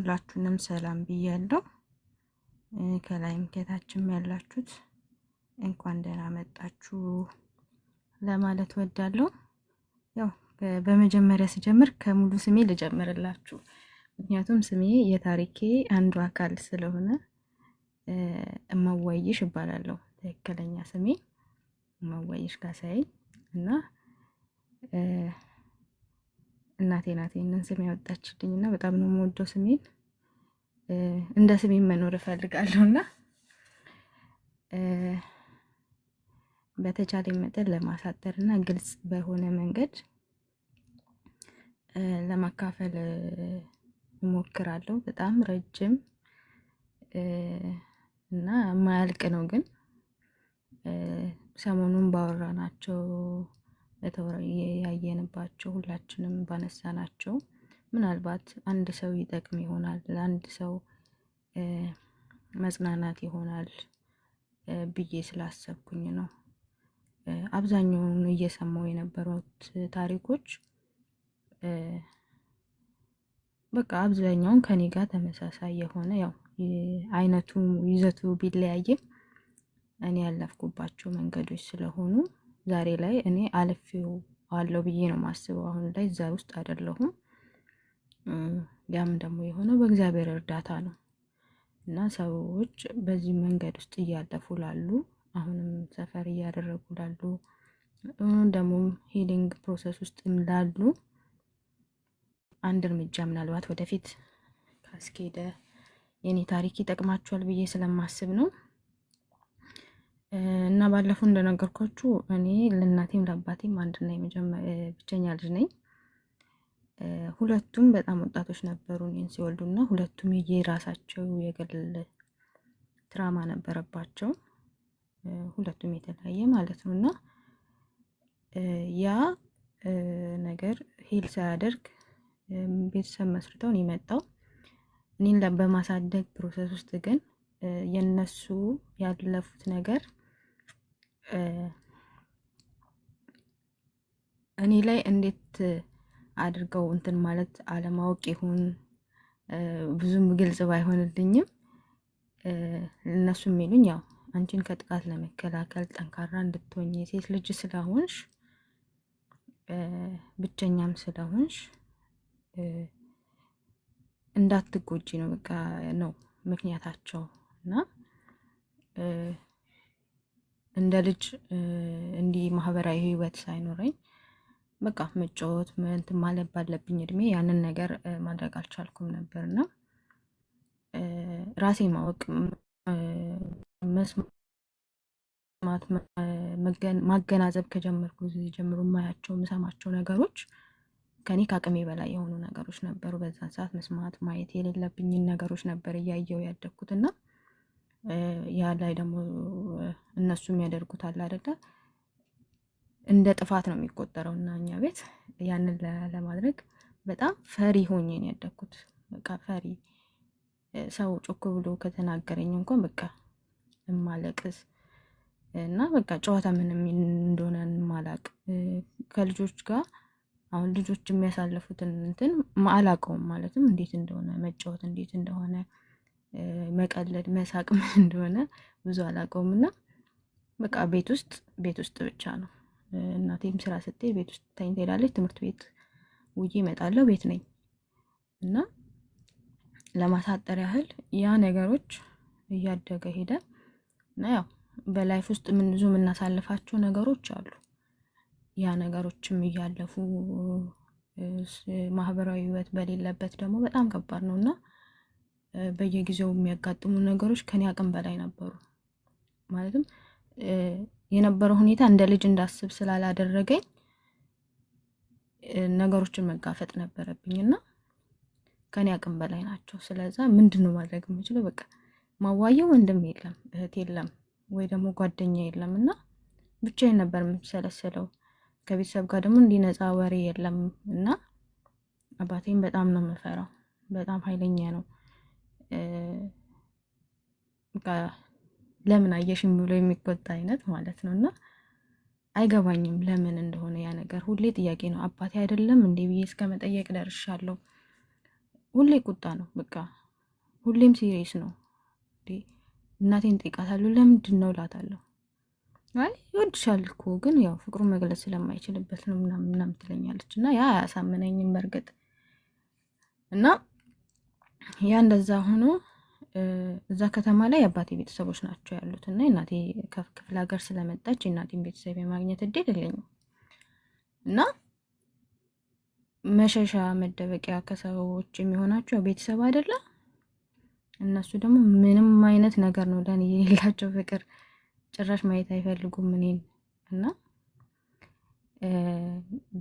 ሁላችሁንም ሰላም ብያለሁ። ከላይም ከታችም ያላችሁት እንኳን ደህና መጣችሁ ለማለት ወዳለሁ። ያው በመጀመሪያ ሲጀምር ከሙሉ ስሜ ልጀምርላችሁ፣ ምክንያቱም ስሜ የታሪኬ አንዱ አካል ስለሆነ እማዋይሽ እባላለሁ። ትክክለኛ ስሜ እማዋይሽ ካሳዬ እና እናቴ ናት ይሄንን ስም ያወጣችልኝ እና በጣም ነው የምወደው ስሜን። እንደ ስሜን መኖር እፈልጋለሁና በተቻለ መጠን ለማሳጠርና ግልጽ በሆነ መንገድ ለማካፈል እሞክራለሁ። በጣም ረጅም እና ማያልቅ ነው፣ ግን ሰሞኑን ባወራናቸው ያየንባቸው ሁላችንም ባነሳናቸው ምናልባት አንድ ሰው ይጠቅም ይሆናል፣ ለአንድ ሰው መጽናናት ይሆናል ብዬ ስላሰብኩኝ ነው። አብዛኛውን እየሰማው የነበሩት ታሪኮች በቃ አብዛኛውን ከኔ ጋር ተመሳሳይ የሆነ ያው አይነቱ ይዘቱ ቢለያይም እኔ ያለፍኩባቸው መንገዶች ስለሆኑ ዛሬ ላይ እኔ አልፌው አለው ብዬ ነው ማስበው። አሁን ላይ እዛ ውስጥ አይደለሁም። ያም ደግሞ የሆነው በእግዚአብሔር እርዳታ ነው እና ሰዎች በዚህ መንገድ ውስጥ እያለፉ ላሉ፣ አሁንም ሰፈር እያደረጉ ላሉ፣ ደግሞ ሂሊንግ ፕሮሰስ ውስጥ ላሉ አንድ እርምጃ ምናልባት ወደፊት ካስኬደ የኔ ታሪክ ይጠቅማቸዋል ብዬ ስለማስብ ነው። እና ባለፈው እንደነገርኳችሁ እኔ ለእናቴም ለአባቴም አንድና ብቸኛ ልጅ ነኝ። ሁለቱም በጣም ወጣቶች ነበሩ እኔን ሲወልዱና ሁለቱም የራሳቸው የግል ትራማ ነበረባቸው፣ ሁለቱም የተለያየ ማለት ነው። እና ያ ነገር ሂል ሳያደርግ ቤተሰብ መስርተው ነው የመጣው። እኔን በማሳደግ ፕሮሰስ ውስጥ ግን የነሱ ያለፉት ነገር እኔ ላይ እንዴት አድርገው እንትን ማለት አለማወቅ ይሁን ብዙም ግልጽ ባይሆንልኝም እነሱ የሚሉኝ ያው አንቺን ከጥቃት ለመከላከል ጠንካራ እንድትሆኝ ሴት ልጅ ስለሆንሽ ብቸኛም ስለሆንሽ እንዳትጎጂ ነው በቃ ነው ምክንያታቸው። እና እንደ ልጅ እንዲህ ማህበራዊ ህይወት ሳይኖረኝ በቃ መጫወት እንትን ማለት ባለብኝ እድሜ ያንን ነገር ማድረግ አልቻልኩም ነበርና ራሴ ማወቅ መስማት ማገናዘብ ከጀመርኩ ጊዜ ጀምሮ ማያቸው የምሰማቸው ነገሮች ከኔ ከአቅሜ በላይ የሆኑ ነገሮች ነበሩ። በዛን ሰዓት መስማት ማየት የሌለብኝን ነገሮች ነበር እያየው ያደግኩትና ያ ላይ ደግሞ እነሱም ያደርጉታል አይደለ፣ እንደ ጥፋት ነው የሚቆጠረው። እና እኛ ቤት ያንን ለማድረግ በጣም ፈሪ ሆኜ ነው ያደግኩት። በቃ ፈሪ፣ ሰው ጮክ ብሎ ከተናገረኝ እንኳን በቃ እማለቅስ እና በቃ ጨዋታ ምንም እንደሆነ ማላቅ ከልጆች ጋር አሁን ልጆች የሚያሳልፉትን እንትን አላውቀውም፣ ማለትም እንዴት እንደሆነ መጫወት እንዴት እንደሆነ መቀለድ መሳቅ ምን እንደሆነ ብዙ አላውቀውም። እና በቃ ቤት ውስጥ ብቻ ነው። እናቴም ስራ ስትሄድ ቤት ውስጥ ታኝ ትሄዳለች፣ ትምህርት ቤት ውዬ እመጣለሁ፣ ቤት ነኝ። እና ለማሳጠር ያህል ያ ነገሮች እያደገ ሄደ እና ያው በላይፍ ውስጥ ብዙ የምናሳልፋቸው ነገሮች አሉ። ያ ነገሮችም እያለፉ ማህበራዊ ህይወት በሌለበት ደግሞ በጣም ከባድ ነው እና በየጊዜው የሚያጋጥሙ ነገሮች ከኔ አቅም በላይ ነበሩ። ማለትም የነበረው ሁኔታ እንደ ልጅ እንዳስብ ስላላደረገኝ ነገሮችን መጋፈጥ ነበረብኝና ከኔ አቅም በላይ ናቸው። ስለዛ ምንድነው ማድረግ የምችለው? በቃ ማዋየው ወንድም የለም እህት የለም ወይ ደግሞ ጓደኛ የለም እና ብቻዬን ነበር የምሰለሰለው። ከቤተሰብ ጋር ደግሞ እንዲነጻ ወሬ የለም እና አባቴን በጣም ነው የምፈራው። በጣም ኃይለኛ ነው። በቃ ለምን አየሽም ብሎ የሚቆጣ አይነት ማለት ነው። እና አይገባኝም ለምን እንደሆነ ያ ነገር ሁሌ ጥያቄ ነው። አባቴ አይደለም እንዴ ብዬ እስከ መጠየቅ ደርሻለሁ። ሁሌ ቁጣ ነው በቃ ሁሌም ሲሪየስ ነው። እናቴን ጠይቃታለሁ ለምንድን ነው እላታለሁ። አይ ይወድሻል እኮ ግን ያው ፍቅሩን መግለጽ ስለማይችልበት ነው ምናምን ትለኛለች። እና ያ አያሳምነኝም በእርግጥ እና ያ እንደዛ ሆኖ እዛ ከተማ ላይ የአባቴ ቤተሰቦች ናቸው ያሉት እና እናቴ ከክፍለ ሀገር ስለመጣች የእናቴን ቤተሰብ የማግኘት እድል የለኝም እና መሸሻ መደበቂያ ከሰዎች የሚሆናቸው ቤተሰብ አይደለ። እነሱ ደግሞ ምንም አይነት ነገር ነው ለኔ የሌላቸው ፍቅር ጭራሽ ማየት አይፈልጉም እኔን እና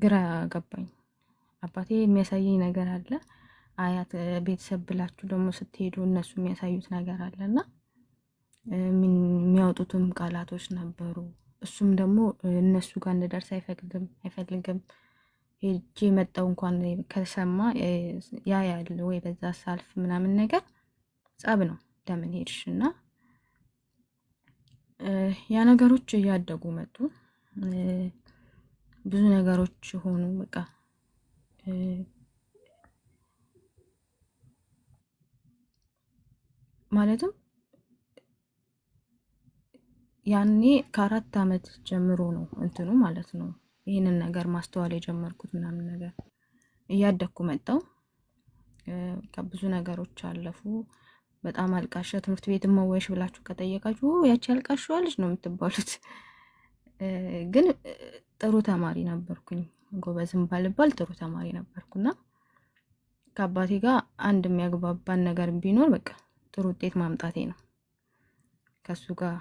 ግራ ገባኝ። አባቴ የሚያሳየኝ ነገር አለ፣ አያት ቤተሰብ ብላችሁ ደግሞ ስትሄዱ እነሱ የሚያሳዩት ነገር አለ እና የሚያወጡትም ቃላቶች ነበሩ። እሱም ደግሞ እነሱ ጋር እንደደርስ አይፈልግም። ሄጄ መጣው እንኳን ከሰማ ያ ያለ ወይ በዛ ሳልፍ ምናምን ነገር ጸብ ነው ለምን ሄድሽ እና ያ ነገሮች እያደጉ መጡ። ብዙ ነገሮች ሆኑ በቃ ማለትም ያኔ ከ4 ዓመት ጀምሮ ነው እንትኑ ማለት ነው ይህንን ነገር ማስተዋል የጀመርኩት ምናምን ነገር እያደግኩ መጣው። ከብዙ ነገሮች አለፉ። በጣም አልቃሻ ትምህርት ቤት መወሽ ብላችሁ ከጠየቃችሁ ያቺ አልቃሻዋ ልጅ ነው የምትባሉት። ግን ጥሩ ተማሪ ነበርኩኝ፣ ጎበዝም ባልባል ጥሩ ተማሪ ነበርኩና ከአባቴ ጋር አንድ የሚያግባባን ነገር ቢኖር በቃ ጥሩ ውጤት ማምጣቴ ነው። ከሱ ጋር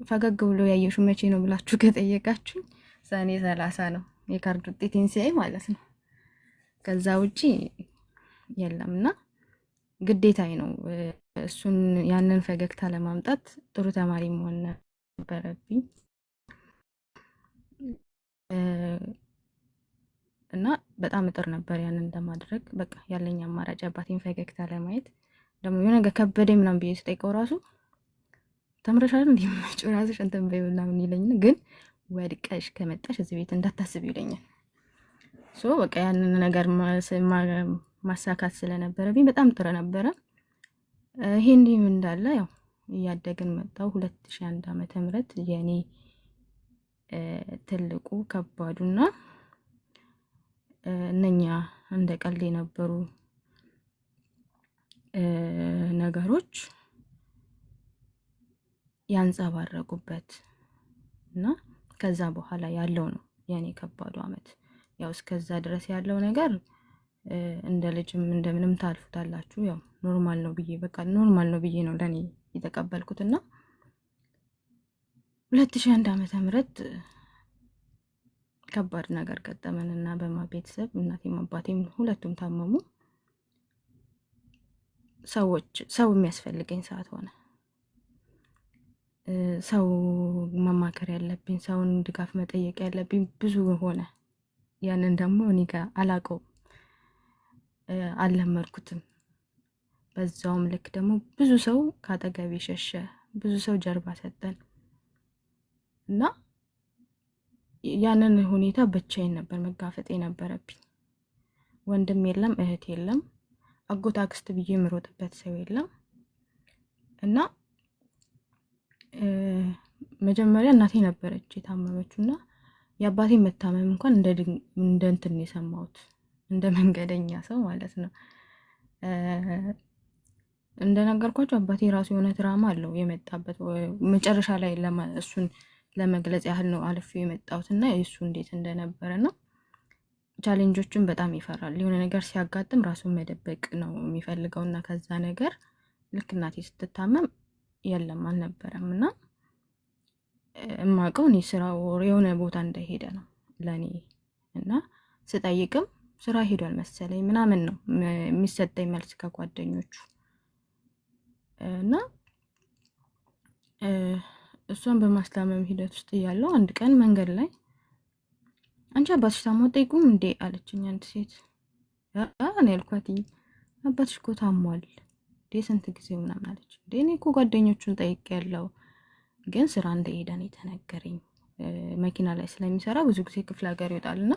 ፈገግ ብሎ ያየሽው መቼ ነው ብላችሁ ከጠየቃችሁ ሰኔ 30 ነው የካርድ ውጤቴን ሲያይ ማለት ነው። ከዛ ውጪ የለምና ግዴታዬ ነው እሱን ያንን ፈገግታ ለማምጣት ጥሩ ተማሪ መሆን ነበረብኝ እና በጣም እጥር ነበር ያንን ለማድረግ። በቃ ያለኝ አማራጭ አባቴን ፈገግታ ለማየት ደግሞ የሆነ ነገር ከበደኝ ምናምን ብዬ ስጠይቀው ራሱ ተምረሻል እንዲመጭ ራስሽ እንትን በይ ምናምን ይለኝ፣ ግን ወድቀሽ ከመጣሽ እዚህ ቤት እንዳታስብ ይለኛል። ሶ በቃ ያንን ነገር ማሳካት ስለነበረብኝ በጣም ጥረ ነበረ። ይሄ እንዲህም እንዳለ ያው እያደግን መጣው። 2001 ዓመተ ምህረት የኔ ትልቁ ከባዱና እነኛ እንደ ቀልድ የነበሩ ነገሮች ያንጸባረቁበት እና ከዛ በኋላ ያለው ነው የኔ ከባዱ አመት። ያው እስከዛ ድረስ ያለው ነገር እንደ ልጅም እንደምንም ታልፉታላችሁ። ያው ኖርማል ነው ብዬ በቃ ኖርማል ነው ብዬ ነው ለኔ የተቀበልኩትና 2001 ዓመተ ምህረት ከባድ ነገር ገጠመንና ቤተሰብ እናቴም አባቴም ሁለቱም ታመሙ። ሰው የሚያስፈልገኝ ሰዓት ሆነ። ሰው ማማከር ያለብኝ፣ ሰውን ድጋፍ መጠየቅ ያለብኝ ብዙ ሆነ። ያንን ደግሞ እኔ ጋር አላውቀውም፣ አልለመድኩትም። በዛውም ልክ ደግሞ ብዙ ሰው ካጠገቤ ሸሸ፣ ብዙ ሰው ጀርባ ሰጠን እና ያንን ሁኔታ ብቻዬን ነበር መጋፈጥ የነበረብኝ። ወንድም የለም፣ እህት የለም፣ አጎት አክስት ብዬ የምሮጥበት ሰው የለም እና መጀመሪያ እናቴ ነበረች የታመመችውና የአባቴ መታመም እንኳን እንደ እንትን የሰማሁት እንደ መንገደኛ ሰው ማለት ነው። እንደነገርኳቸው አባቴ ራሱ የሆነ ትራማ አለው የመጣበት። መጨረሻ ላይ እሱን ለመግለጽ ያህል ነው አልፌ የመጣሁትና እሱ እንዴት እንደነበረና ቻሌንጆችን በጣም ይፈራል። የሆነ ነገር ሲያጋጥም ራሱን መደበቅ ነው የሚፈልገውና ከዛ ነገር ልክ እናቴ ስትታመም የለም አልነበረም እና እማቀው እኔ ስራው የሆነ ቦታ እንደሄደ ነው ለኔ እና ስጠይቅም ስራ ሄዷል መሰለኝ ምናምን ነው የሚሰጠኝ መልስ ከጓደኞቹ እና እሷን በማስታመም ሂደት ውስጥ ያለው አንድ ቀን መንገድ ላይ አንቺ አባትሽ ታሞ ጠይቁም እንዴ አለችኝ አንድ ሴት። እኔ ያልኳትኝ አባትሽ እኮ ታሟል ስንት ጊዜው ምናምን አለች። እኔ እኮ ጓደኞቹን ጠይቄያለሁ ግን ስራ እንደሄደ ነው የተነገረኝ። መኪና ላይ ስለሚሰራ ብዙ ጊዜ ክፍለ ሀገር ይወጣልና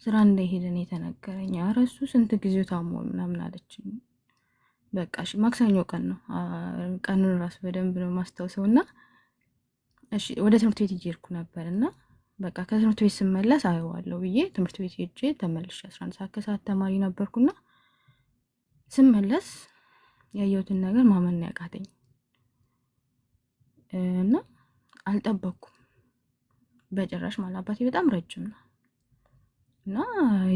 ስራ እንደሄደን የተነገረኝ። ኧረ እሱ ስንት ጊዜው ታሞ ምናምን አለችኝ። በቃ እሺ ማክሰኞ ቀን ነው፣ ቀኑን ራሱ በደንብ ነው ማስታወሰው። እና እሺ ወደ ትምህርት ቤት እየሄድኩ ነበር እና በቃ ከትምህርት ቤት ስመለስ አየዋለሁ ብዬ ትምህርት ቤት ሄጄ ተመልሼ 11 ሰዓት ከሰዓት ተማሪ ነበርኩና ስመለስ ያየሁትን ነገር ማመን ያቃተኝ እና አልጠበኩም በጭራሽ ማለት አባቴ በጣም ረጅም ነው እና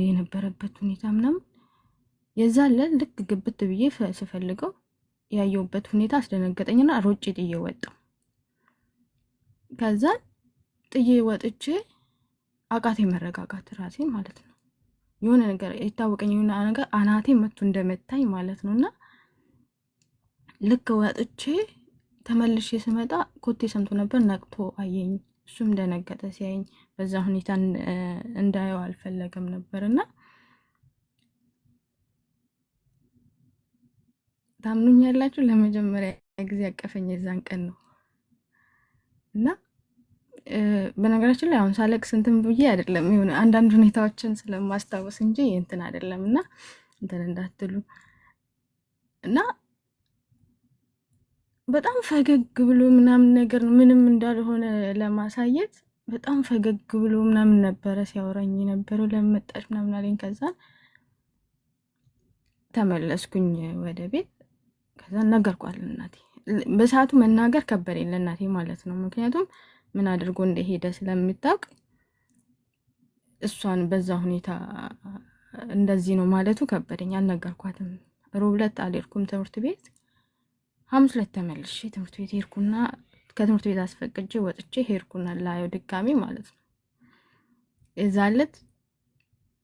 የነበረበት ሁኔታ ምናምን የዛለ ልክ ግብት ብዬ ስፈልገው ያየሁበት ሁኔታ አስደነገጠኝና ሮጬ ጥዬ ወጣሁ። ከዛ ጥዬ ወጥቼ አቃቴ መረጋጋት ራሴ ማለት ነው። የሆነ ነገር የታወቀኝ የሆነ ነገር አናቴ መቱ እንደመታኝ ማለት ነውና ልክ ወጥቼ ተመልሼ ስመጣ ኮቴ ሰምቶ ነበር፣ ነቅቶ አየኝ። እሱም ደነገጠ ሲያየኝ። በዛ ሁኔታ እንዳየው አልፈለገም ነበርና ታምኑኛላችሁ ለመጀመሪያ ጊዜ ያቀፈኝ የዛን ቀን ነው። እና በነገራችን ላይ አሁን ሳለቅስ እንትን ብዬ አይደለም፣ የሆነ አንዳንድ ሁኔታዎችን ስለማስታወስ እንጂ እንትን አይደለም እና እንትን እንዳትሉ እና በጣም ፈገግ ብሎ ምናምን ነገር ምንም እንዳልሆነ ለማሳየት በጣም ፈገግ ብሎ ምናምን ነበረ ሲያወራኝ የነበረው። ለመጣሽ ምናምን አለኝ። ከዛ ተመለስኩኝ ወደ ቤት። ከዛ ነገርኳት ለእናቴ። በሰዓቱ መናገር ከበደኝ ለእናቴ ማለት ነው። ምክንያቱም ምን አድርጎ እንደሄደ ስለምታውቅ እሷን በዛ ሁኔታ እንደዚህ ነው ማለቱ ከበደኝ። አልነገርኳትም። ሮብ ዕለት አልሄድኩም ትምህርት ቤት። ሐሙስ ዕለት ተመልሼ ትምህርት ቤት ሄድኩና ከትምህርት ቤት አስፈቅጄ ወጥቼ ሄድኩና ላየው ድጋሚ ማለት ነው። የዛን ዕለት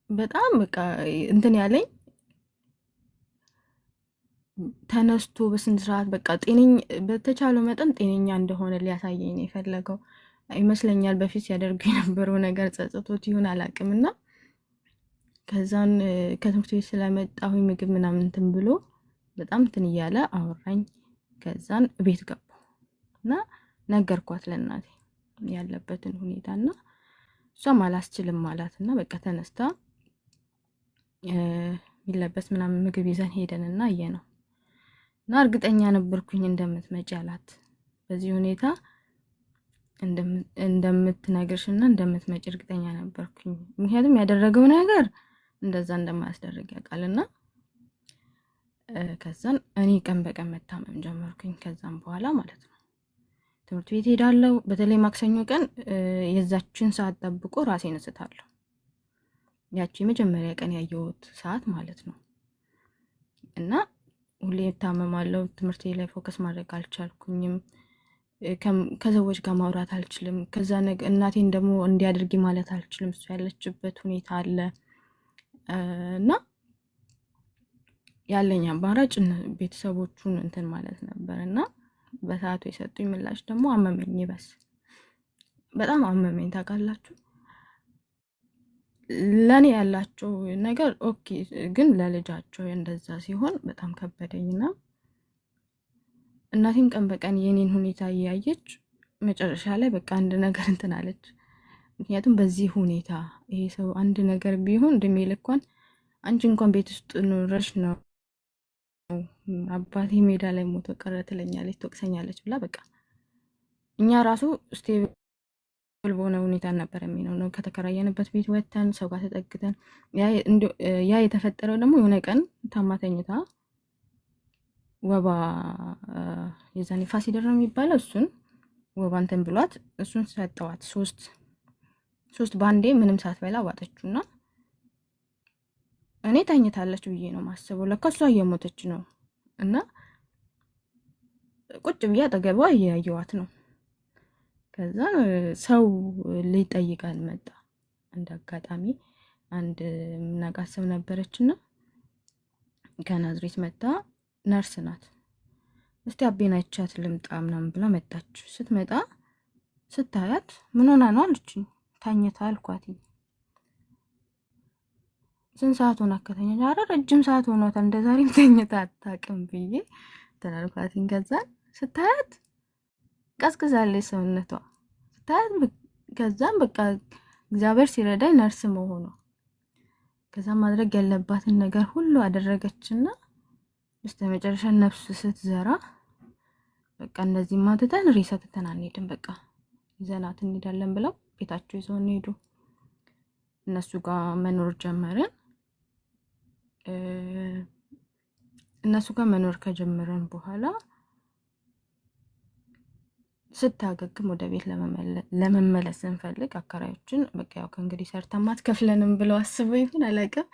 በጣም በቃ እንትን ያለኝ ተነስቶ በስንት ሰዓት በቃ በተቻለው መጠን ጤነኛ እንደሆነ ሊያሳየኝ ነው የፈለገው ይመስለኛል። በፊት ሲያደርጉ የነበረው ነገር ጸጽቶት ይሁን አላውቅምና ከዛን ከትምህርት ቤት ስለመጣሁኝ ምግብ ምናምን እንትን ብሎ በጣም እንትን እያለ አወራኝ። ከዛን ቤት ገባሁ እና ነገርኳት ለእናቴ ያለበትን ሁኔታና እሷም አላስችልም ማላትና በቃ ተነስታ የሚለበስ ምናምን ምግብ ይዘን ሄደንና ነው እና እርግጠኛ ነበርኩኝ እንደምትመጪ አላት። በዚህ ሁኔታ እንደምትነግርሽና እንደምትመጪ እርግጠኛ ነበርኩኝ። ምክንያቱም ያደረገው ነገር እንደዛ እንደማያስደርግ ያውቃልና ከዛን እኔ ቀን በቀን መታመም ጀመርኩኝ። ከዛም በኋላ ማለት ነው ትምህርት ቤት ሄዳለሁ። በተለይ ማክሰኞ ቀን የዛችን ሰዓት ጠብቆ ራሴን እስታለሁ። ያቺ የመጀመሪያ ቀን ያየሁት ሰዓት ማለት ነው። እና ሁሌ እታመማለሁ። ትምህርቴ ላይ ፎከስ ማድረግ አልቻልኩኝም። ከሰዎች ጋር ማውራት አልችልም። ከዛ እናቴን ደግሞ እንዲያደርጊ ማለት አልችልም። እሱ ያለችበት ሁኔታ አለ እና ያለኝ አማራጭ ቤተሰቦቹን እንትን ማለት ነበር እና በሰዓቱ የሰጡኝ ምላሽ ደግሞ አመመኝ። በጣም አመመኝ። ታውቃላችሁ ለኔ ያላቸው ነገር ኦኬ፣ ግን ለልጃቸው እንደዛ ሲሆን በጣም ከበደኝና እናቴም ቀን በቀን የኔን ሁኔታ እያየች መጨረሻ ላይ በቃ አንድ ነገር እንትን አለች። ምክንያቱም በዚህ ሁኔታ ይሄ ሰው አንድ ነገር ቢሆን እድሜ ልኳን አንቺ እንኳን ቤት ውስጥ ኖረሽ ነው አባቴ ሜዳ ላይ ሞቶ ቀረ ትለኛለች፣ ትወቅሰኛለች ብላ በቃ እኛ ራሱ ስቴብል በሆነ ሁኔታ ነበር የሚኖረው። ከተከራየንበት ቤት ወጥተን ሰው ጋር ተጠግተን ያ የተፈጠረው ደግሞ የሆነ ቀን ታማተኝታ ወባ የዛኔ ፋሲደር ነው የሚባለው፣ እሱን ወባ እንትን ብሏት እሱን ሰጠዋት። ሶስት ባንዴ ምንም ሳትበላ ዋጠችውና እኔ ተኝታለች ብዬ ነው ማስበው። ለካ እሷ እየሞተች ነው እና ቁጭ ብዬ አጠገቧ እያየዋት ነው። ከዛ ሰው ሊጠይቃል መጣ። እንደ አጋጣሚ አንድ ምናውቃት ሰው ነበረችና ከናዝሬት መጣ። ነርስ ናት። እስቲ አቤን አይቻት ልምጣ ምናምን ብላ መጣች። ስትመጣ ስታያት ምን ሆና ነው አለችኝ። ታኝታ አልኳት። ስንት ሰዓት ሆና ከተኛች? ኧረ ረጅም ሰዓት ሆኗታል፣ እንደ ዛሬም ተኝታ አታውቅም ብዬ ተናልኳትኝ። ከዛ ስታያት ቀዝቅዛለች ሰውነቷ ስታያት። ከዛም በቃ እግዚአብሔር ሲረዳኝ ነርስ መሆኗ ከዛ ማድረግ ያለባትን ነገር ሁሉ አደረገችና በስተመጨረሻ ነፍስ ስትዘራ በቃ እንደዚህ ማትተን ሬሳ ትተን አንሄድም፣ በቃ ይዘናት እንሄዳለን ብለው ቤታቸው ይዘውን ሄዱ። እነሱ ጋር መኖር ጀመርን። እነሱ ጋር መኖር ከጀመረን በኋላ ስታገግም ወደ ቤት ለመመለስ ስንፈልግ አከራዮችን በቃ ያው ከእንግዲህ ሰርተን አትከፍለንም ብለው አስበው ይሁን አላውቅም፣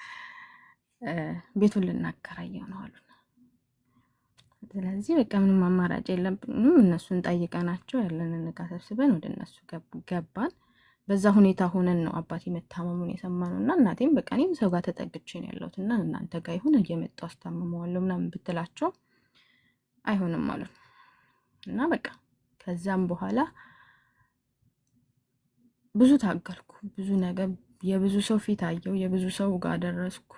ቤቱን ልናከራየው ነው አሉ። ስለዚህ በቃ ምንም አማራጭ የለብንም። እነሱን ጠይቀናቸው ያለንን ዕቃ ሰብስበን ወደ እነሱ ገባን። በዛ ሁኔታ ሆነን ነው አባቴ መታመሙን የሰማነው እና እናቴም በቃ እኔም ሰው ጋር ተጠግቼ ነው ያለሁት እና እናንተ ጋር ይሁን እየመጣሁ አስታምመዋለሁ ምናምን ብትላቸው አይሆንም አሉ እና በቃ ከዛም በኋላ ብዙ ታገልኩ። ብዙ ነገር የብዙ ሰው ፊት አየው፣ የብዙ ሰው ጋር ደረስኩ።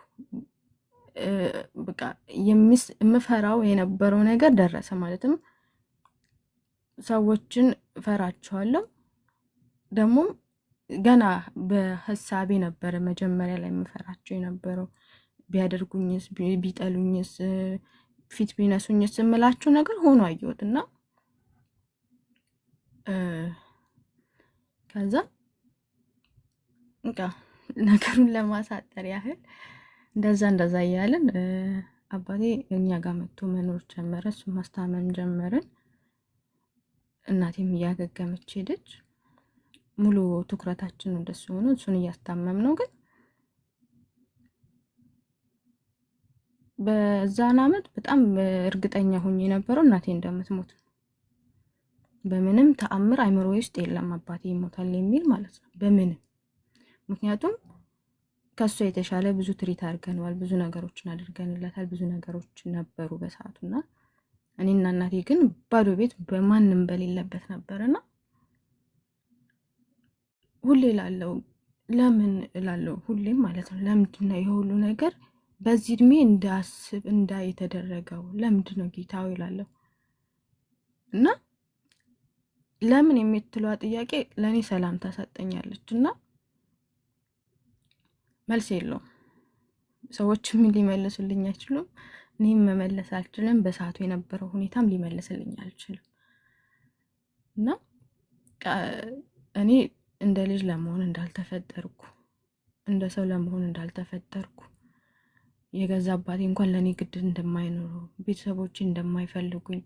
በቃ የምፈራው የነበረው ነገር ደረሰ። ማለትም ሰዎችን ፈራቸዋለሁ። ደግሞ ገና በሐሳቤ ነበረ መጀመሪያ ላይ የምፈራቸው የነበረው ቢያደርጉኝስ፣ ቢጠሉኝስ፣ ፊት ቢነሱኝስ የምላቸው ነገር ሆኖ አየሁትና ከዛ በቃ ነገሩን ለማሳጠር ያህል እንደዛ እያለን አባቴ እኛ ጋር መጥቶ መኖር ጀመረ። እሱ ማስታመም ጀመርን። እናቴም እያገገመች ሄደች። ሙሉ ትኩረታችን ወደሱ ሆኖ እሱን እያስታመም ነው። ግን በዛን ዓመት በጣም እርግጠኛ ሆኜ የነበረው እናቴ እንደምትሞት፣ በምንም ተአምር አይምሮ ውስጥ የለም አባቴ ይሞታል የሚል ማለት ነው፣ በምንም። ምክንያቱም ከሱ የተሻለ ብዙ ትሪት አድርገናል፣ ብዙ ነገሮችን አድርገንለታል፣ ብዙ ነገሮች ነበሩ በሰዓቱና እኔና እናቴ ግን ባዶ ቤት በማንም በሌለበት ነበርና ሁሌ ለምን እላለሁ ሁሌም ማለት ነው፣ ለምንድን ነው የሁሉ ነገር በዚህ እድሜ እንዳስብ የተደረገው? ለምንድን ነው ጌታው እላለሁ። እና ለምን የምትለዋ ጥያቄ ለኔ ሰላም ታሳጠኛለች እና መልስ የለውም። ሰዎች ምን ሊመልሱልኝ አይችሉም፣ እኔም መመለስ አልችልም። በሰዓቱ የነበረው ሁኔታም ሊመልስልኝ አልችልም። እና እኔ እንደ ልጅ ለመሆን እንዳልተፈጠርኩ፣ እንደ ሰው ለመሆን እንዳልተፈጠርኩ፣ የገዛ አባቴ እንኳን ለኔ ግድ እንደማይኖሩ፣ ቤተሰቦቼ እንደማይፈልጉኝ፣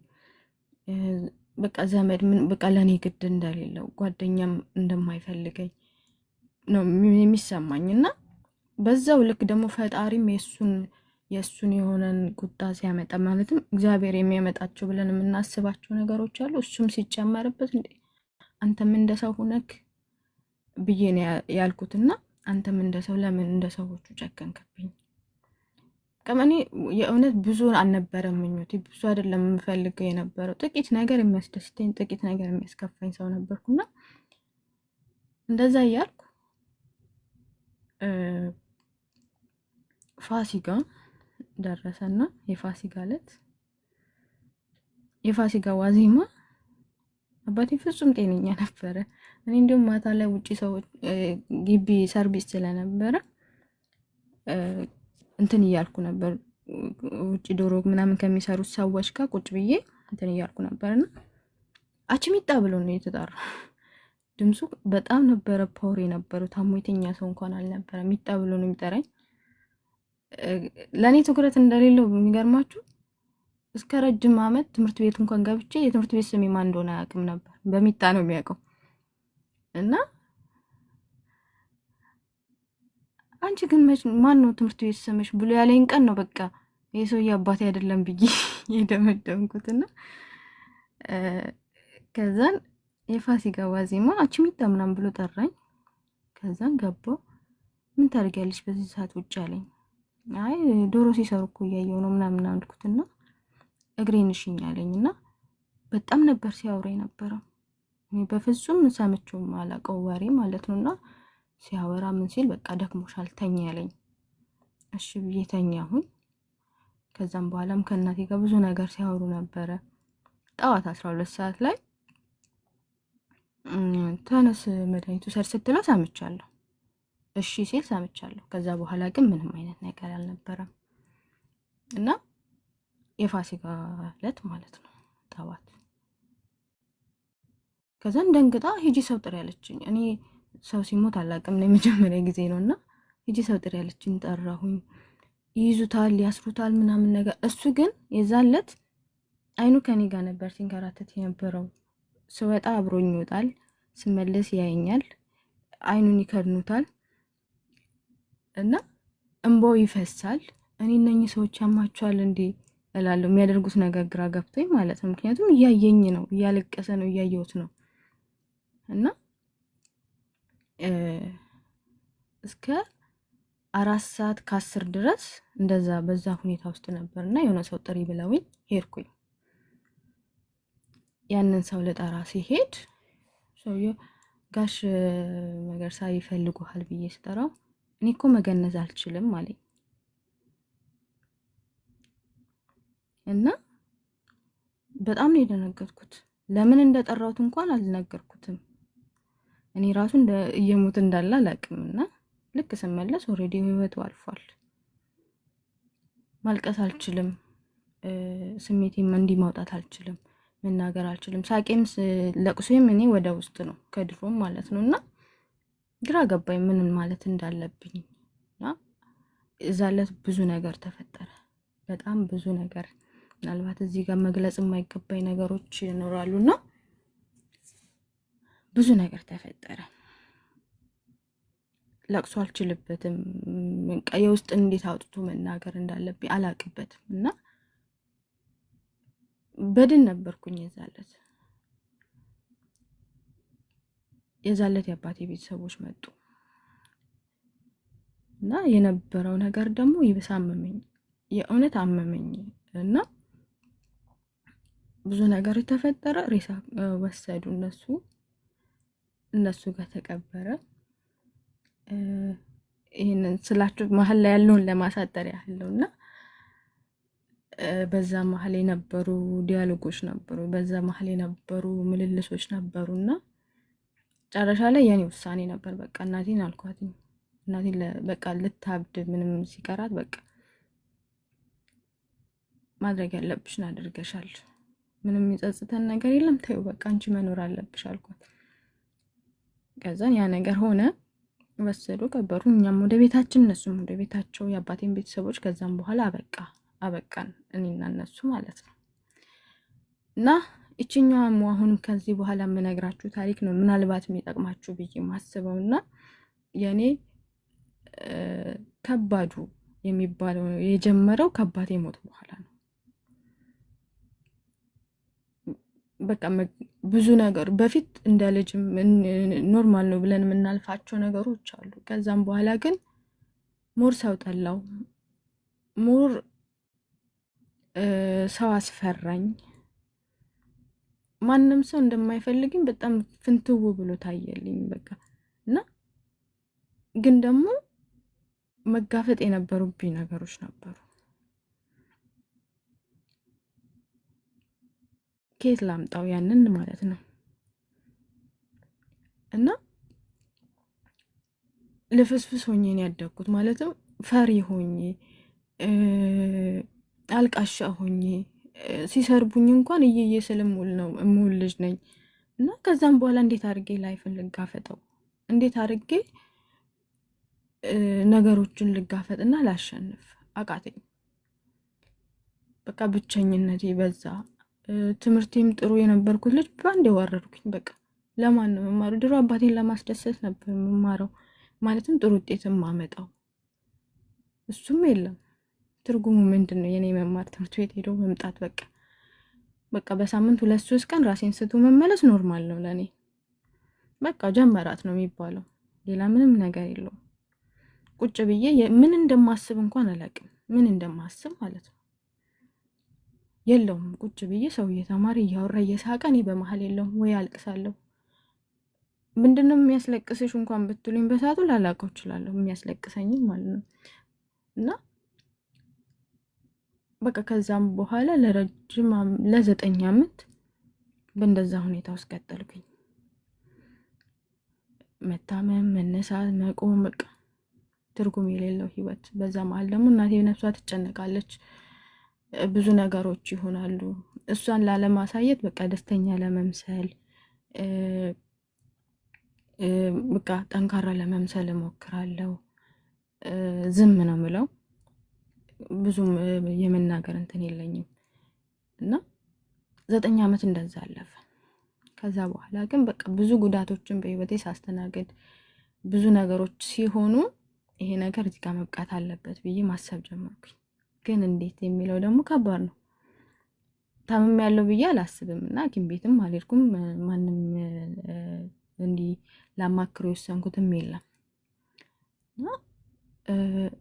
በቃ ዘመድ ምን በቃ ለኔ ግድ እንደሌለው፣ ጓደኛም እንደማይፈልገኝ ነው የሚሰማኝና በዛው ልክ ደግሞ ፈጣሪም የሱን የሆነን ቁጣ ሲያመጣ ማለትም እግዚአብሔር የሚያመጣቸው ብለን የምናስባቸው ነገሮች አሉ። እሱም ሲጨመርበት እንዴ አንተም እንደ ሰው ሆነክ ብዬ ነው ያልኩትና አንተም እንደ ሰው ለምን እንደ ሰዎቹ ጨከንክብኝ? ከመኔ የእውነት ብዙ አልነበረም ምኞቴ፣ ብዙ አይደለም የምፈልገው የነበረው ጥቂት ነገር የሚያስደስተኝ፣ ጥቂት ነገር የሚያስከፋኝ ሰው ነበርኩና እንደዛ እያልኩ ፋሲካ ደረሰና የፋሲካ ዕለት የፋሲካ ዋዜማ አባቴ ፍጹም ጤነኛ ነበረ። እኔ እንዲሁም ማታ ላይ ውጪ ሰዎች ግቢ ሰርቪስ ስለነበረ እንትን እያልኩ ነበር፣ ውጪ ዶሮ ምናምን ከሚሰሩት ሰዎች ጋር ቁጭ ብዬ እንትን እያልኩ ነበርና አችሚጣ ብሎ ነው የተጣራው። ድምፁ በጣም ነበረ ፓወር የነበረው። ታሞ የተኛ ሰው እንኳን አልነበረ። ሚጣ ብሎ ነው የሚጠራኝ። ለኔ ትኩረት እንደሌለው በሚገርማችሁ እስከ ረጅም ዓመት ትምህርት ቤት እንኳን ገብቼ የትምህርት ቤት ስሜ ማን እንደሆነ አያውቅም ነበር። በሚጣ ነው የሚያውቀው። እና አንቺ ግን ማን ነው ትምህርት ቤት ስምሽ ብሎ ያለኝ ቀን ነው በቃ የሰውዬ አባቴ አይደለም ብዬ የደመደምኩትና ከዛን የፋሲካ ዋዜማ አችሚጣ ምናምን ብሎ ጠራኝ። ከዛን ገባው። ምን ታደርጊያለሽ በዚህ ሰዓት ውጭ አለኝ። አይ ዶሮ ሲሰሩ እኮ እያየሁ ነው ምናምን አልኩትና እግሬን እሽኝ አለኝና በጣም ነበር ሲያወራ የነበረው። እኔ በፍጹም ሰምቼው ማላውቀው ወሬ ማለት ነውና ሲያወራ ምን ሲል በቃ ደክሞሻል ተኛ ያለኝ። እሺ ብዬ ተኛሁኝ። ከዛም በኋላም ከእናቴ ጋር ብዙ ነገር ሲያወሩ ነበረ። ጠዋት 12 ሰዓት ላይ ተነስ መድኃኒቱ ሰር ስትለው ሰምቻለሁ። እሺ ሲል ሰምቻለሁ። ከዛ በኋላ ግን ምንም አይነት ነገር አልነበረም እና የፋሲካ ዕለት ማለት ነው ጠዋት ከዛን ደንግጣ ሂጂ ሰው ጥሪ ያለችኝ። እኔ ሰው ሲሞት አላውቅም ነው የመጀመሪያ ጊዜ ነውና ሂጂ ሰው ጥሪ ያለችኝ። ጠራሁኝ። ይይዙታል፣ ያስሩታል ምናምን ነገር። እሱ ግን የዛለት አይኑ ከኔ ጋር ነበር ሲንከራተት የነበረው። ስወጣ አብሮኝ ይወጣል፣ ስመለስ ያየኛል፣ አይኑን ይከድኑታል እና እንባው ይፈሳል። እኔ እነኚህ ሰዎች ያማቸዋል እንዴ እላለሁ። የሚያደርጉት ነገር ግራ ገብቶኝ ማለት ነው። ምክንያቱም እያየኝ ነው፣ እያለቀሰ ነው፣ እያየሁት ነው እና እስከ 4:10 ድረስ እንደዛ በዛ ሁኔታ ውስጥ ነበርና የሆነ ሰው ጥሪ ብለውኝ ሄድኩኝ። ያንን ሰው ለጠራ ሲሄድ ሰውዬው ጋሽ መገርሳ ይፈልጉሃል ብዬ ስጠራው እኔ እኮ መገነዝ አልችልም አለኝ እና በጣም ነው የደነገጥኩት። ለምን እንደጠራሁት እንኳን አልነገርኩትም። እኔ ራሱ እየሞት እንዳለ አላውቅምና ልክ ስመለስ ኦሬዲ ህይወቱ አልፏል። ማልቀስ አልችልም፣ ስሜቴም እንዲህ ማውጣት አልችልም፣ መናገር አልችልም። ሳቄም ለቅሶም እኔ ወደ ውስጥ ነው ከድሮም ማለት ነውና ግራ ገባኝ ምን ማለት እንዳለብኝ እና እዛለት ብዙ ነገር ተፈጠረ። በጣም ብዙ ነገር፣ ምናልባት እዚህ ጋር መግለጽ የማይገባኝ ነገሮች ይኖራሉና ብዙ ነገር ተፈጠረ። ለቅሶ አልችልበትም። የውስጥ እንዴት አውጥቶ መናገር እንዳለብኝ አላቅበትም እና በድን ነበርኩኝ የዛለት የአባቴ ቤተሰቦች መጡ እና የነበረው ነገር ደግሞ ይብስ አመመኝ። የእውነት አመመኝ እና ብዙ ነገር ተፈጠረ። ሬሳ ወሰዱ እነሱ ጋር ተቀበረ። ይሄንን ስላችሁ መሀል ላይ ያለውን ለማሳጠር ያህል ነውና በዛ መሀል የነበሩ ዲያሎጎች ነበሩ፣ በዛ መሀል የነበሩ ምልልሶች ነበሩና ጨረሻ ላይ የኔ ውሳኔ ነበር። በቃ እናቴን አልኳት፣ እናቴን በቃ ልታብድ ምንም ሲቀራት በቃ ማድረግ ያለብሽን አድርገሻል፣ ምንም የሚጸጽተን ነገር የለም፣ ተይው በቃ አንቺ መኖር አለብሽ አልኳት። ከዛን ያ ነገር ሆነ። ወሰዱ፣ ቀበሩ። እኛም ወደ ቤታችን፣ እነሱም ወደ ቤታቸው፣ የአባቴን ቤተሰቦች። ከዛም በኋላ አበቃን እኔና እነሱ ማለት ነው። እና እቺኛዋም አሁን ከዚህ በኋላ የምነግራችሁ ታሪክ ነው ምናልባት የሚጠቅማችሁ ብዬ ማስበውና የኔ ከባዱ የሚባለው የጀመረው ከአባቴ ሞት በኋላ ነው። በቃ ብዙ ነገር በፊት እንደ ልጅም ኖርማል ነው ብለን የምናልፋቸው ነገሮች አሉ። ከዛም በኋላ ግን ሞር ሰው ጠላው፣ ሞር ሰው አስፈራኝ። ማንም ሰው እንደማይፈልግኝ በጣም ፍንትው ብሎ ታየልኝ በቃ እና ግን ደግሞ መጋፈጥ የነበሩብኝ ነገሮች ነበሩ። ከየት ላምጣው ያንን ማለት ነው። እና ልፍስፍስ ሆኜ ነው ያደግኩት። ማለትም ፈሪ ሆኜ አልቃሻ ሆኜ ሲሰርቡኝ እንኳን እየየ ስለምውል ነው እምውል ልጅ ነኝ። እና ከዛም በኋላ እንዴት አድርጌ ላይፍን ልጋፈጠው፣ እንዴት አድርጌ ነገሮችን ልጋፈጥና ላሸንፍ አቃተኝ። በቃ ብቸኝነቴ በዛ። ትምህርቴም ጥሩ የነበርኩት ልጅ በአንድ የወረድኩኝ። በቃ ለማን ነው የምማረው? ድሮ አባቴን ለማስደሰት ነበር የምማረው፣ ማለትም ጥሩ ውጤትም ማመጣው። እሱም የለም። ትርጉሙ ምንድን ነው? የኔ መማር፣ ትምህርት ቤት ሄዶ መምጣት፣ በቃ በሳምንት 2-3 ቀን ራሴን ስቶ መመለስ ኖርማል ነው ለኔ። በቃ ጀመራት ነው የሚባለው፣ ሌላ ምንም ነገር የለውም። ቁጭ ብዬ ምን እንደማስብ እንኳን አላውቅም፣ ምን እንደማስብ ማለት ነው የለውም። ቁጭ ብዬ ሰው እየተማረ እያወራ እየሳቀ እኔ በመሀል የለውም ወይ አልቅሳለሁ። ምንድነው የሚያስለቅስሽ እንኳን ብትሉኝ በሰዓቱ ላላውቀው እችላለሁ፣ የሚያስለቅሰኝም ማለት ነው። እና በቃ ከዛም በኋላ ለ9 ዓመት በእንደዛ ሁኔታ ውስጥ ቀጠልኩኝ። መታመም፣ መነሳት፣ መቆም፣ በቃ ትርጉም የሌለው ህይወት። በዛ መሀል ደግሞ እናቴ ነፍሷ ትጨነቃለች፣ ብዙ ነገሮች ይሆናሉ። እሷን ላለማሳየት በቃ ደስተኛ ለመምሰል በቃ ጠንካራ ለመምሰል እሞክራለሁ። ዝም ነው ምለው፣ ብዙም የመናገር እንትን የለኝም እና 9 ዓመት እንደዛ አለፈ። ከዛ በኋላ ግን በቃ ብዙ ጉዳቶችን በህይወቴ ሳስተናግድ ብዙ ነገሮች ሲሆኑ ይሄ ነገር እዚህ ጋር መብቃት አለበት ብዬ ማሰብ ጀመርኩኝ። ግን እንዴት የሚለው ደግሞ ከባድ ነው። ታምም ያለው ብዬ አላስብም እና ሐኪም ቤትም አልሄድኩም። ማንም እንዲህ ላማክሮ የወሰንኩትም የለም እና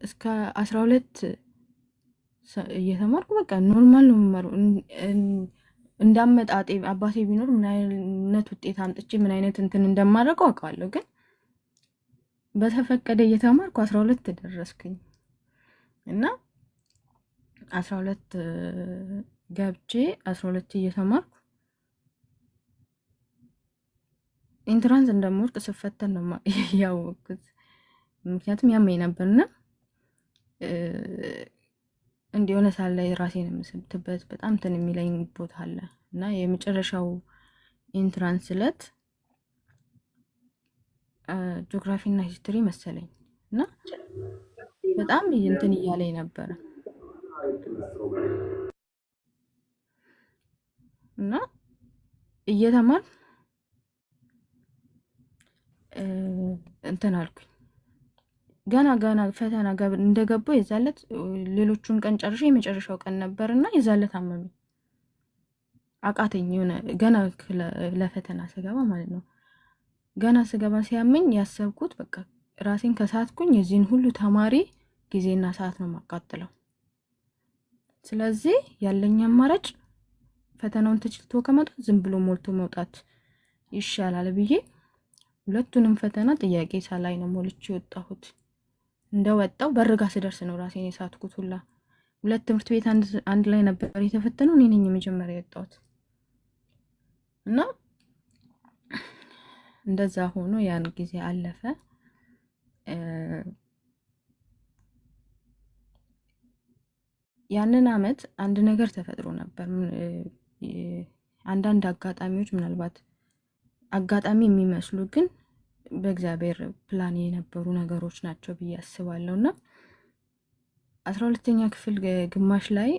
እስከ 12 እየተማርኩ በቃ ኖርማል ነው የምማረው። እንዳመጣጤ አባቴ ቢኖር ምን አይነት ውጤት አምጥቼ ምን አይነት እንትን እንደማደርገው አውቃለሁ። ግን በተፈቀደ እየተማርኩ 12 ደረስኩኝ እና 12 ገብቼ 12 እየተማርኩ ኢንትራንስ እንደምወርቅ ስፈተን ነው ያወቅኩት። ምክንያቱም ያመኝ ነበርና እንዲሆነ ሳል ላይ ራሴን የምስብትበት በጣም እንትን የሚለኝ ቦታ አለ እና የመጨረሻው ኢንትራንስ ዕለት ጂኦግራፊ እና ሂስትሪ መሰለኝ እና በጣም እንትን እያለኝ ነበረ እና እየተማር እንትን አልኩኝ። ገና ፈተና እንደገባው የዛለት ሌሎቹን ቀን ጨርሼ የመጨረሻው ቀን ነበርና የዛለት አመመኝ፣ አቃተኝ። የሆነ ገና ለፈተና ስገባ ማለት ነው። ገና ስገባ ሲያመኝ ያሰብኩት በቃ ራሴን ከሳትኩኝ የዚህን ሁሉ ተማሪ ጊዜና ሰዓት ነው ማቃጥለው። ስለዚህ ያለኝ አማራጭ ፈተናውን ተችልቶ ከመጣት ዝም ብሎ ሞልቶ መውጣት ይሻላል ብዬ ሁለቱንም ፈተና ጥያቄ ሳላይ ነው ሞልቼ የወጣሁት። እንደወጣው በርጋ ስደርስ ነው ራሴን የሳትኩት ሁላ። ሁለት ትምህርት ቤት አንድ ላይ ነበር የተፈተነው፣ እኔ ነኝ የመጀመሪያ የወጣሁት እና እንደዛ ሆኖ ያን ጊዜ አለፈ። ያንን አመት አንድ ነገር ተፈጥሮ ነበር። አንዳንድ አጋጣሚዎች ምናልባት አጋጣሚ የሚመስሉ ግን በእግዚአብሔር ፕላን የነበሩ ነገሮች ናቸው ብዬ አስባለሁና 12ኛ ክፍል ግማሽ ላይ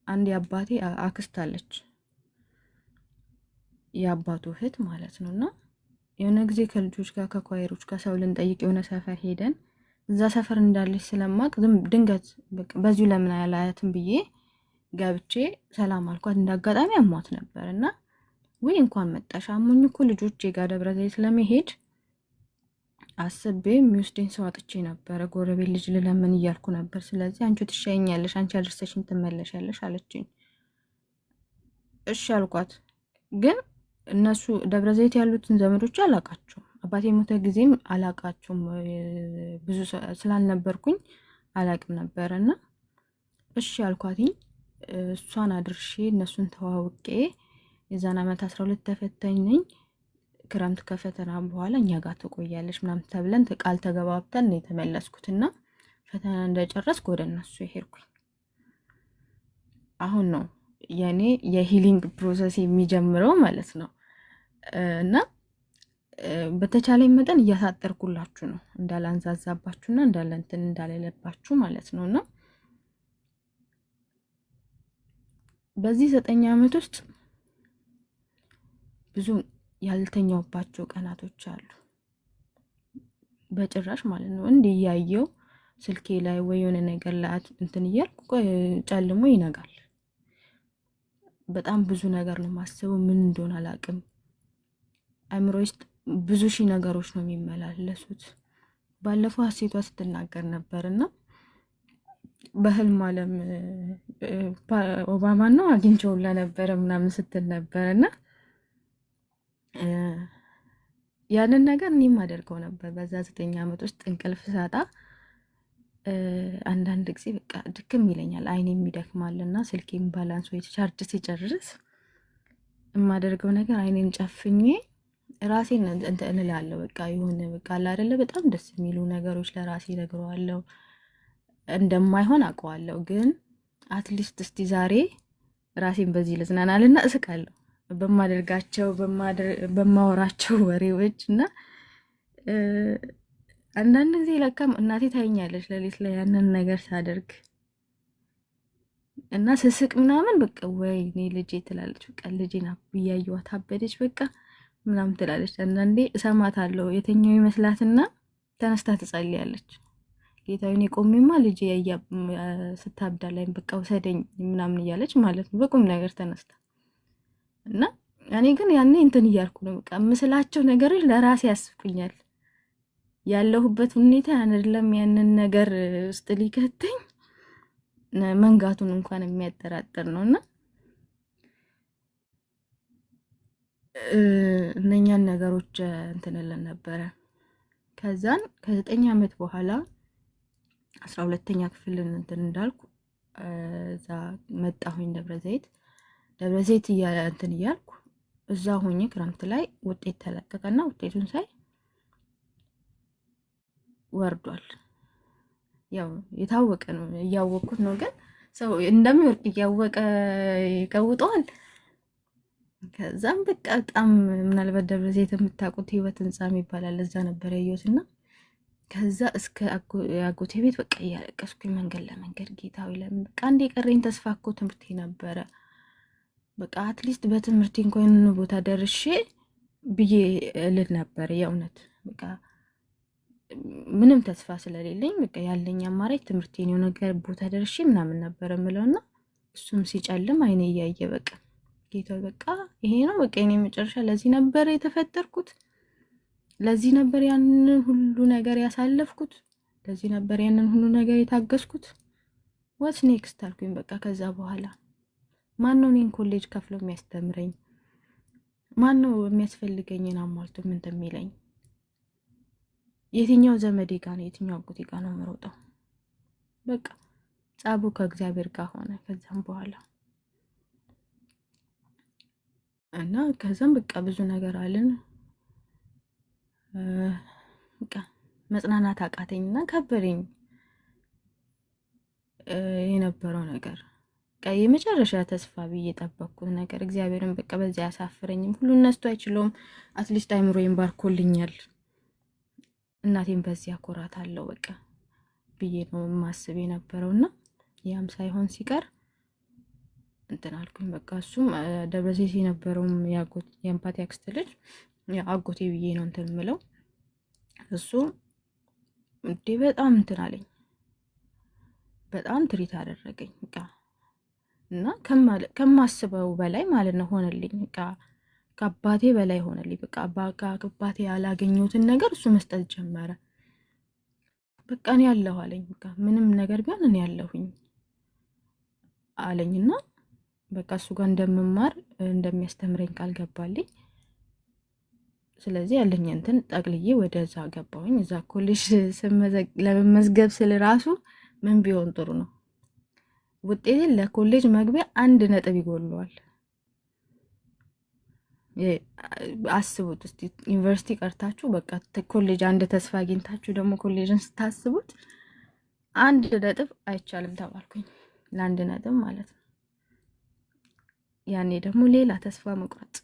አንድ የአባቴ አክስት አለች፣ የአባቱ እህት ማለት ነውና የሆነ ጊዜ ከልጆች ጋር ከኳየሮች ጋር ሰው ልንጠይቅ የሆነ ሰፈር ሄደን እዛ ሰፈር እንዳለች ስለማቅ ድንገት በዚሁ ለምን አላያትም ብዬ ገብቼ ሰላም አልኳት። እንዳጋጣሚ አሟት ነበርና ወይ እንኳን መጣሽ፣ አሞኝ እኮ ልጆቼ ጋር ደብረ ዘይት ለመሄድ አስቤ የሚወስደኝ ሰው አጥቼ ነበረ፣ ጎረቤት ልጅ ልለምን እያልኩ ነበር። ስለዚህ አንቺ ትሻይኛለሽ፣ አንቺ አድርሰሽኝ ትመለሻለሽ አለችኝ። እሺ አልኳት። ግን እነሱ ደብረ ዘይት ያሉትን ዘመዶች አላቃቸውም። አባቴ ሞተ ጊዜም አላቃቸውም፣ ብዙ ስላልነበርኩኝ አላቅም ነበረና እሺ አልኳትኝ። እሷን አድርሼ እነሱን ተዋውቄ የዛን አመት 12 ተፈታኝ ነኝ። ክረምት ከፈተና በኋላ እኛ ጋር ትቆያለሽ ምናምን ተብለን ቃል ተገባብተን ነው የተመለስኩትና ፈተና እንደጨረስኩ ወደ እነሱ ሄድኩኝ። አሁን ነው የኔ የሂሊንግ ፕሮሰስ የሚጀምረው ማለት ነው። እና በተቻለኝ መጠን እያሳጠርኩላችሁ ነው እንዳላንዛዛባችሁና እንዳለንትን እንዳለለባችሁ ማለት ነውና በዚህ 9 ዓመት ውስጥ ብዙ ያልተኛውባቸው ቀናቶች አሉ። በጭራሽ ማለት ነው። እንዲህ ያየው ስልኬ ላይ ወይ የሆነ ነገር ላይ እንትን እያልኩ ጨልሞ ይነጋል። በጣም ብዙ ነገር ነው ማስበው፣ ምን እንደሆነ አላቅም። አእምሮ ውስጥ ብዙ ሺህ ነገሮች ነው የሚመላለሱት። ባለፈው ሀሴቷ ስትናገር ነበርና በህልም ዓለም ኦባማ ነው አግኝቼው ለነበረ ምናምን ስትል ነበርና ያንን ነገር እኔም አደርገው ነበር። በዛ 9 ዓመት ውስጥ እንቅልፍ ሳጣ አንዳንድ ጊዜ በቃ ድክም ይለኛል፣ አይኔም ይደክማልና ስልኬም ባላንስ ወይ ቻርጅ ሲጨርስ የማደርገው ነገር አይኔን ጨፍኜ ራሴን እንትን እላለሁ። በቃ የሆነ በቃ አለ አይደለ በጣም ደስ የሚሉ ነገሮች ለራሴ እነግረዋለሁ። እንደማይሆን አውቀዋለሁ፣ ግን አትሊስት እስቲ ዛሬ ራሴን በዚህ ልዝናናልና እስቃለሁ በማደርጋቸው በማወራቸው ወሬዎች እና አንዳንድ ጊዜ ለካም እናቴ ታይኛለች ሌሊት ላይ ያንን ነገር ሳደርግ እና ስስቅ ምናምን በቃ ወይኔ ልጄ ትላለች። በቃ ልጄን እያየኋት አበደች በቃ ምናምን ትላለች። አንዳንዴ እሰማታለሁ የተኛው ይመስላትና ተነስታ ትጸልያለች። ጌታዬን የቆሜማ ልጄ ስታብዳለኝ በቃ ውሰደኝ ምናምን እያለች ማለት ነው በቁም ነገር ተነስታ እና እኔ ግን ያኔ እንትን እያልኩ ነው በቃ ምስላቸው ነገሮች ለራሴ ያስቁኛል። ያለሁበት ሁኔታ አይደለም ያንን ነገር ውስጥ ሊከተኝ መንጋቱን እንኳን የሚያጠራጥር ነውና እነኛን ነገሮች እንትንልን ነበረ። ከዛን ከ9 ዓመት በኋላ 12ኛ ክፍል እንትን እንዳልኩ እዛ መጣሁኝ ደብረ ዘይት እንትን እያልኩ እዛ ሆኜ ክረምት ላይ ውጤት ተለቀቀና ውጤቱን ሳይ ወርዷል። ያው የታወቀ ነው እያወቅኩት ነው፣ ግን ሰው እንደሚወርቅ እያወቀ ይቀውጠዋል። ከዛም በቃ በጣም ምናልባት ደብረ ዘይት የምታውቁት ህይወት ህንጻ ይባላል እዛ ነበር ያየሁትና ከዛ እስከ አጎቴ ቤት በቃ እያለቀስኩኝ መንገድ ለመንገድ ጌታዊ ለምን በቃ አንድ የቀረኝ ተስፋ እኮ ትምህርቴ ነበረ። በቃ አትሊስት በትምህርቴ እንኳን ቦታ ደርሼ ብዬ ልል ነበር። የእውነት በቃ ምንም ተስፋ ስለሌለኝ በቃ ያለኝ አማራጭ ትምህርቴን የሆነ ነገር ቦታ ደርሼ ምናምን ነበር የምለውና እሱም ሲጨልም አይኔ እያየ በቃ ጌታዊ በቃ ይሄ ነው በቃ የኔ መጨረሻ፣ ለዚህ ነበር የተፈጠርኩት፣ ለዚህ ነበር ያንን ሁሉ ነገር ያሳለፍኩት፣ ለዚህ ነበር ያንን ሁሉ ነገር የታገስኩት። ዋትስ ኔክስት አልኩኝ። በቃ ከዛ በኋላ ማን ነው እኔን ኮሌጅ ከፍሎ የሚያስተምረኝ? ማን ነው የሚያስፈልገኝን አሟልቶ ምን እንደሚለኝ? የትኛው ዘመዴ ጋር ነው የትኛው አጎቴ ጋር ነው የምሮጠው? በቃ ጻቡ ከእግዚአብሔር ጋር ሆነ ከዛም በኋላ እና ከዛም በቃ ብዙ ነገር አለን። በቃ መጽናናት አቃተኝና ከበረኝ የነበረው ነገር። በቃ የመጨረሻ ተስፋ ብዬ የጠበቅኩት ነገር እግዚአብሔርን በቃ በዚያ ያሳፍረኝም ሁሉ እነስቶ አይችለውም። አትሊስት አይምሮዬን ባርኮልኛል፣ እናቴን በዚያ አኮራታለሁ በቃ ብዬ ነው ማስብ የነበረውና ያም ሳይሆን ሲቀር እንትን አልኩኝ። በቃ እሱም ደብረ ዘይት የነበረውም የአምፓቲ አክስት ልጅ አጎቴ ብዬ ነው እንትን ምለው። እሱ እንዴ በጣም እንትን አለኝ፣ በጣም ትሪት አደረገኝ በቃ እና ከማስበው በላይ ማለት ነው ሆነልኝ። በቃ ከአባቴ በላይ ሆነልኝ። በቃ አባቴ ያላገኘሁትን ነገር እሱ መስጠት ጀመረ። በቃ እኔ ያለሁ አለኝ። በቃ ምንም ነገር ቢሆን እኔ ያለሁኝ አለኝና በቃ እሱ ጋር እንደምማር እንደሚያስተምረኝ ቃል ገባልኝ። ስለዚህ እንትን ጠቅልዬ ወደዛ ገባሁኝ። እዛ ኮሌጅ ለመመዝገብ ስል ራሱ ምን ቢሆን ጥሩ ነው ውጤቴን ለኮሌጅ መግቢያ 1 ነጥብ ይጎለዋል። አስቡት እስቲ ዩኒቨርሲቲ ቀርታችሁ በቃ ኮሌጅ አንድ ተስፋ አግኝታችሁ ደግሞ ኮሌጅን ስታስቡት 1 ነጥብ አይቻልም ተባልኩኝ፣ ለ1 ነጥብ ማለት ነው። ያኔ ደግሞ ሌላ ተስፋ መቁረጥ።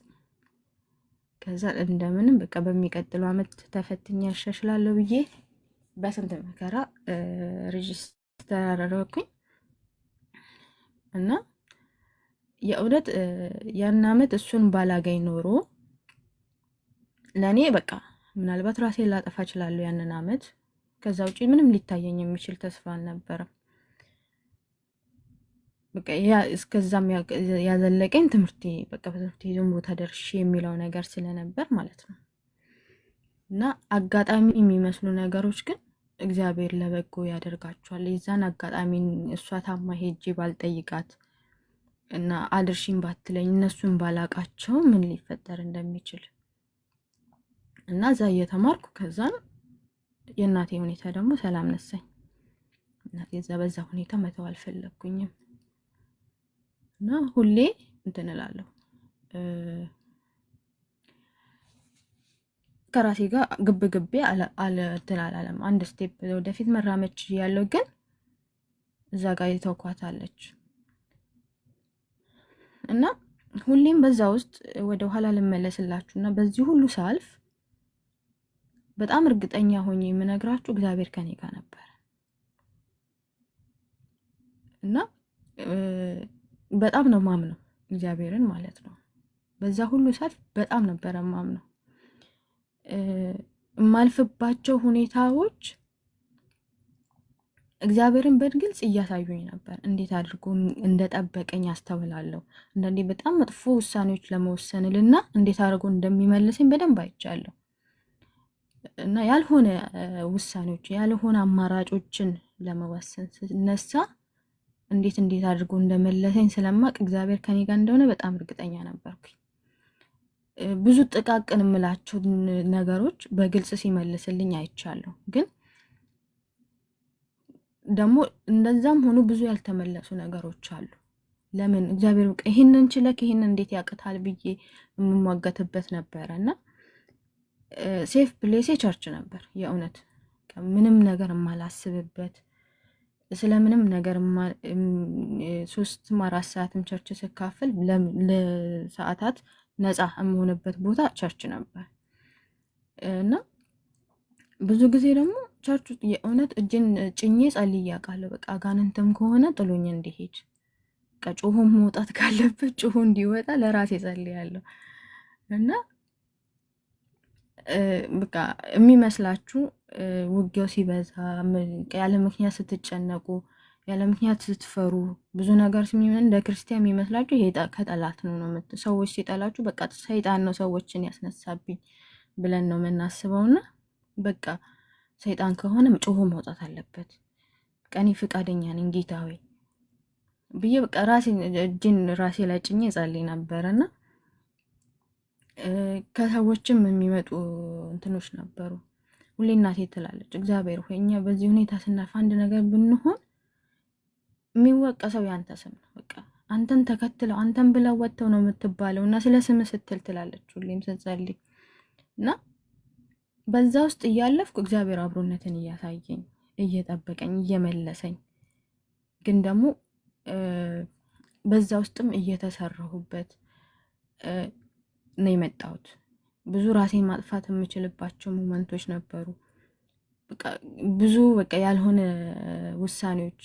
ከዛ እንደምንም በቃ በሚቀጥለው አመት ተፈትኛ ያሻሽላለሁ ብዬ በስንት መከራ ሬጂስተር አደረኩኝ እና የእውነት ያን አመት እሱን ባላገኝ ኖሮ ለኔ በቃ ምናልባት ራሴን ላጠፋ እችላለሁ ያንን አመት። ከዛ ውጪ ምንም ሊታየኝ የሚችል ተስፋ አልነበረም። በቃ እስከዛም ያዘለቀኝ ትምህርቴ በቃ በትምህርቴ ዝም ቦታ ደርሼ የሚለው ነገር ስለነበር ማለት ነው። እና አጋጣሚ የሚመስሉ ነገሮች ግን እግዚአብሔር ለበጎ ያደርጋቸዋል። የዛን አጋጣሚ እሷ ታማ ሄጄ ባልጠይቃት እና አድርሽኝ ባትለኝ እነሱን ባላቃቸው ምን ሊፈጠር እንደሚችል እና እዛ እየተማርኩ ከዛን የእናቴ ሁኔታ ደግሞ ሰላም ነሳኝ። እናቴ እዛ በዛ ሁኔታ መተው አልፈለኩኝም እና ሁሌ እንትን እላለሁ ከራሴ ጋር ግብ ግቤ አላለም። አንድ ስቴፕ ወደፊት መራመድ ያለው ግን እዛ ጋር የተውኳታለች እና ሁሌም በዛ ውስጥ ወደ ኋላ ልመለስላችሁ እና በዚህ ሁሉ ሳልፍ በጣም እርግጠኛ ሆኜ የምነግራችሁ እግዚአብሔር ከኔ ጋር ነበር እና በጣም ነው ማምነው እግዚአብሔርን ማለት ነው። በዛ ሁሉ ሳልፍ በጣም ነበረ ማምነው። የማልፍባቸው ሁኔታዎች እግዚአብሔርን በግልጽ እያሳዩኝ ነበር። እንዴት አድርጎ እንደጠበቀኝ አስተውላለሁ። አንዳንዴ በጣም መጥፎ ውሳኔዎች ለመወሰንልና እንዴት አድርጎ እንደሚመልሰኝ በደንብ አይቻለሁ እና ያልሆነ ውሳኔዎች ያልሆነ አማራጮችን ለመወሰን ስነሳ እንዴት አድርጎ እንደመለሰኝ ስለማቅ እግዚአብሔር ከኔ ጋር እንደሆነ በጣም እርግጠኛ ነበርኩኝ። ብዙ ጥቃቅን የምላቸው ነገሮች በግልጽ ሲመልስልኝ አይቻለሁ። ግን ደግሞ እንደዛም ሆኖ ብዙ ያልተመለሱ ነገሮች አሉ። ለምን እግዚአብሔር በቃ ይሄንን ችለክ ይሄንን እንዴት ያቅታል ብዬ የምሟገትበት ነበረ እና ሴፍ ፕሌሴ ቸርች ነበር። የእውነት ምንም ነገር የማላስብበት ስለምንም ነገር 3-4 ሰዓትም ቸርች ስካፈል ለሰዓታት ነፃ የምሆንበት ቦታ ቸርች ነበር እና ብዙ ጊዜ ደግሞ ቸርች ውስጥ የእውነት እጅን ጭኜ ጸልዬ አውቃለሁ። በቃ አጋንንትም ከሆነ ጥሎኝ እንዲሄድ ጮሆም መውጣት ካለበት ጮሆ እንዲወጣ ለራሴ ጸልያለሁ እና በቃ የሚመስላችሁ ውጊያው ሲበዛ ያለ ምክንያት ስትጨነቁ ያለ ምክንያት ስትፈሩ ብዙ ነገር ሲሚሆን እንደ ክርስቲያን የሚመስላችሁ ይሄ ከጠላት ነው ሰዎች ሲጠላችሁ በቃ ሰይጣን ነው ሰዎችን ያስነሳብኝ ብለን ነው የምናስበውና በቃ ሰይጣን ከሆነ ጮሆ መውጣት አለበት። ቀኔ ፍቃደኛ ነኝ ጌታ ሆይ ብዬ በቃ እጅን ራሴ ላይ ጭኜ ጸልይ ነበርና ከሰዎችም የሚመጡ እንትኖች ነበሩ። ሁሌ እናቴ ትላለች እግዚአብሔር ሆይ እኛ በዚህ ሁኔታ ስናልፍ አንድ ነገር ብንሆን የሚወቀሰው ያንተ ስም ነው። በቃ አንተን ተከትለው አንተን ብለው ወጥተው ነው የምትባለው እና ስለ ስም ስትል ትላለች ሁሌም ስትጸልይ እና በዛ ውስጥ እያለፍኩ እግዚአብሔር አብሮነትን እያሳየኝ እየጠበቀኝ እየመለሰኝ ግን ደግሞ በዛ ውስጥም እየተሰራሁበት ነው የመጣሁት። ብዙ ራሴን ማጥፋት የምችልባቸው ሞመንቶች ነበሩ። ብዙ በቃ ያልሆነ ውሳኔዎች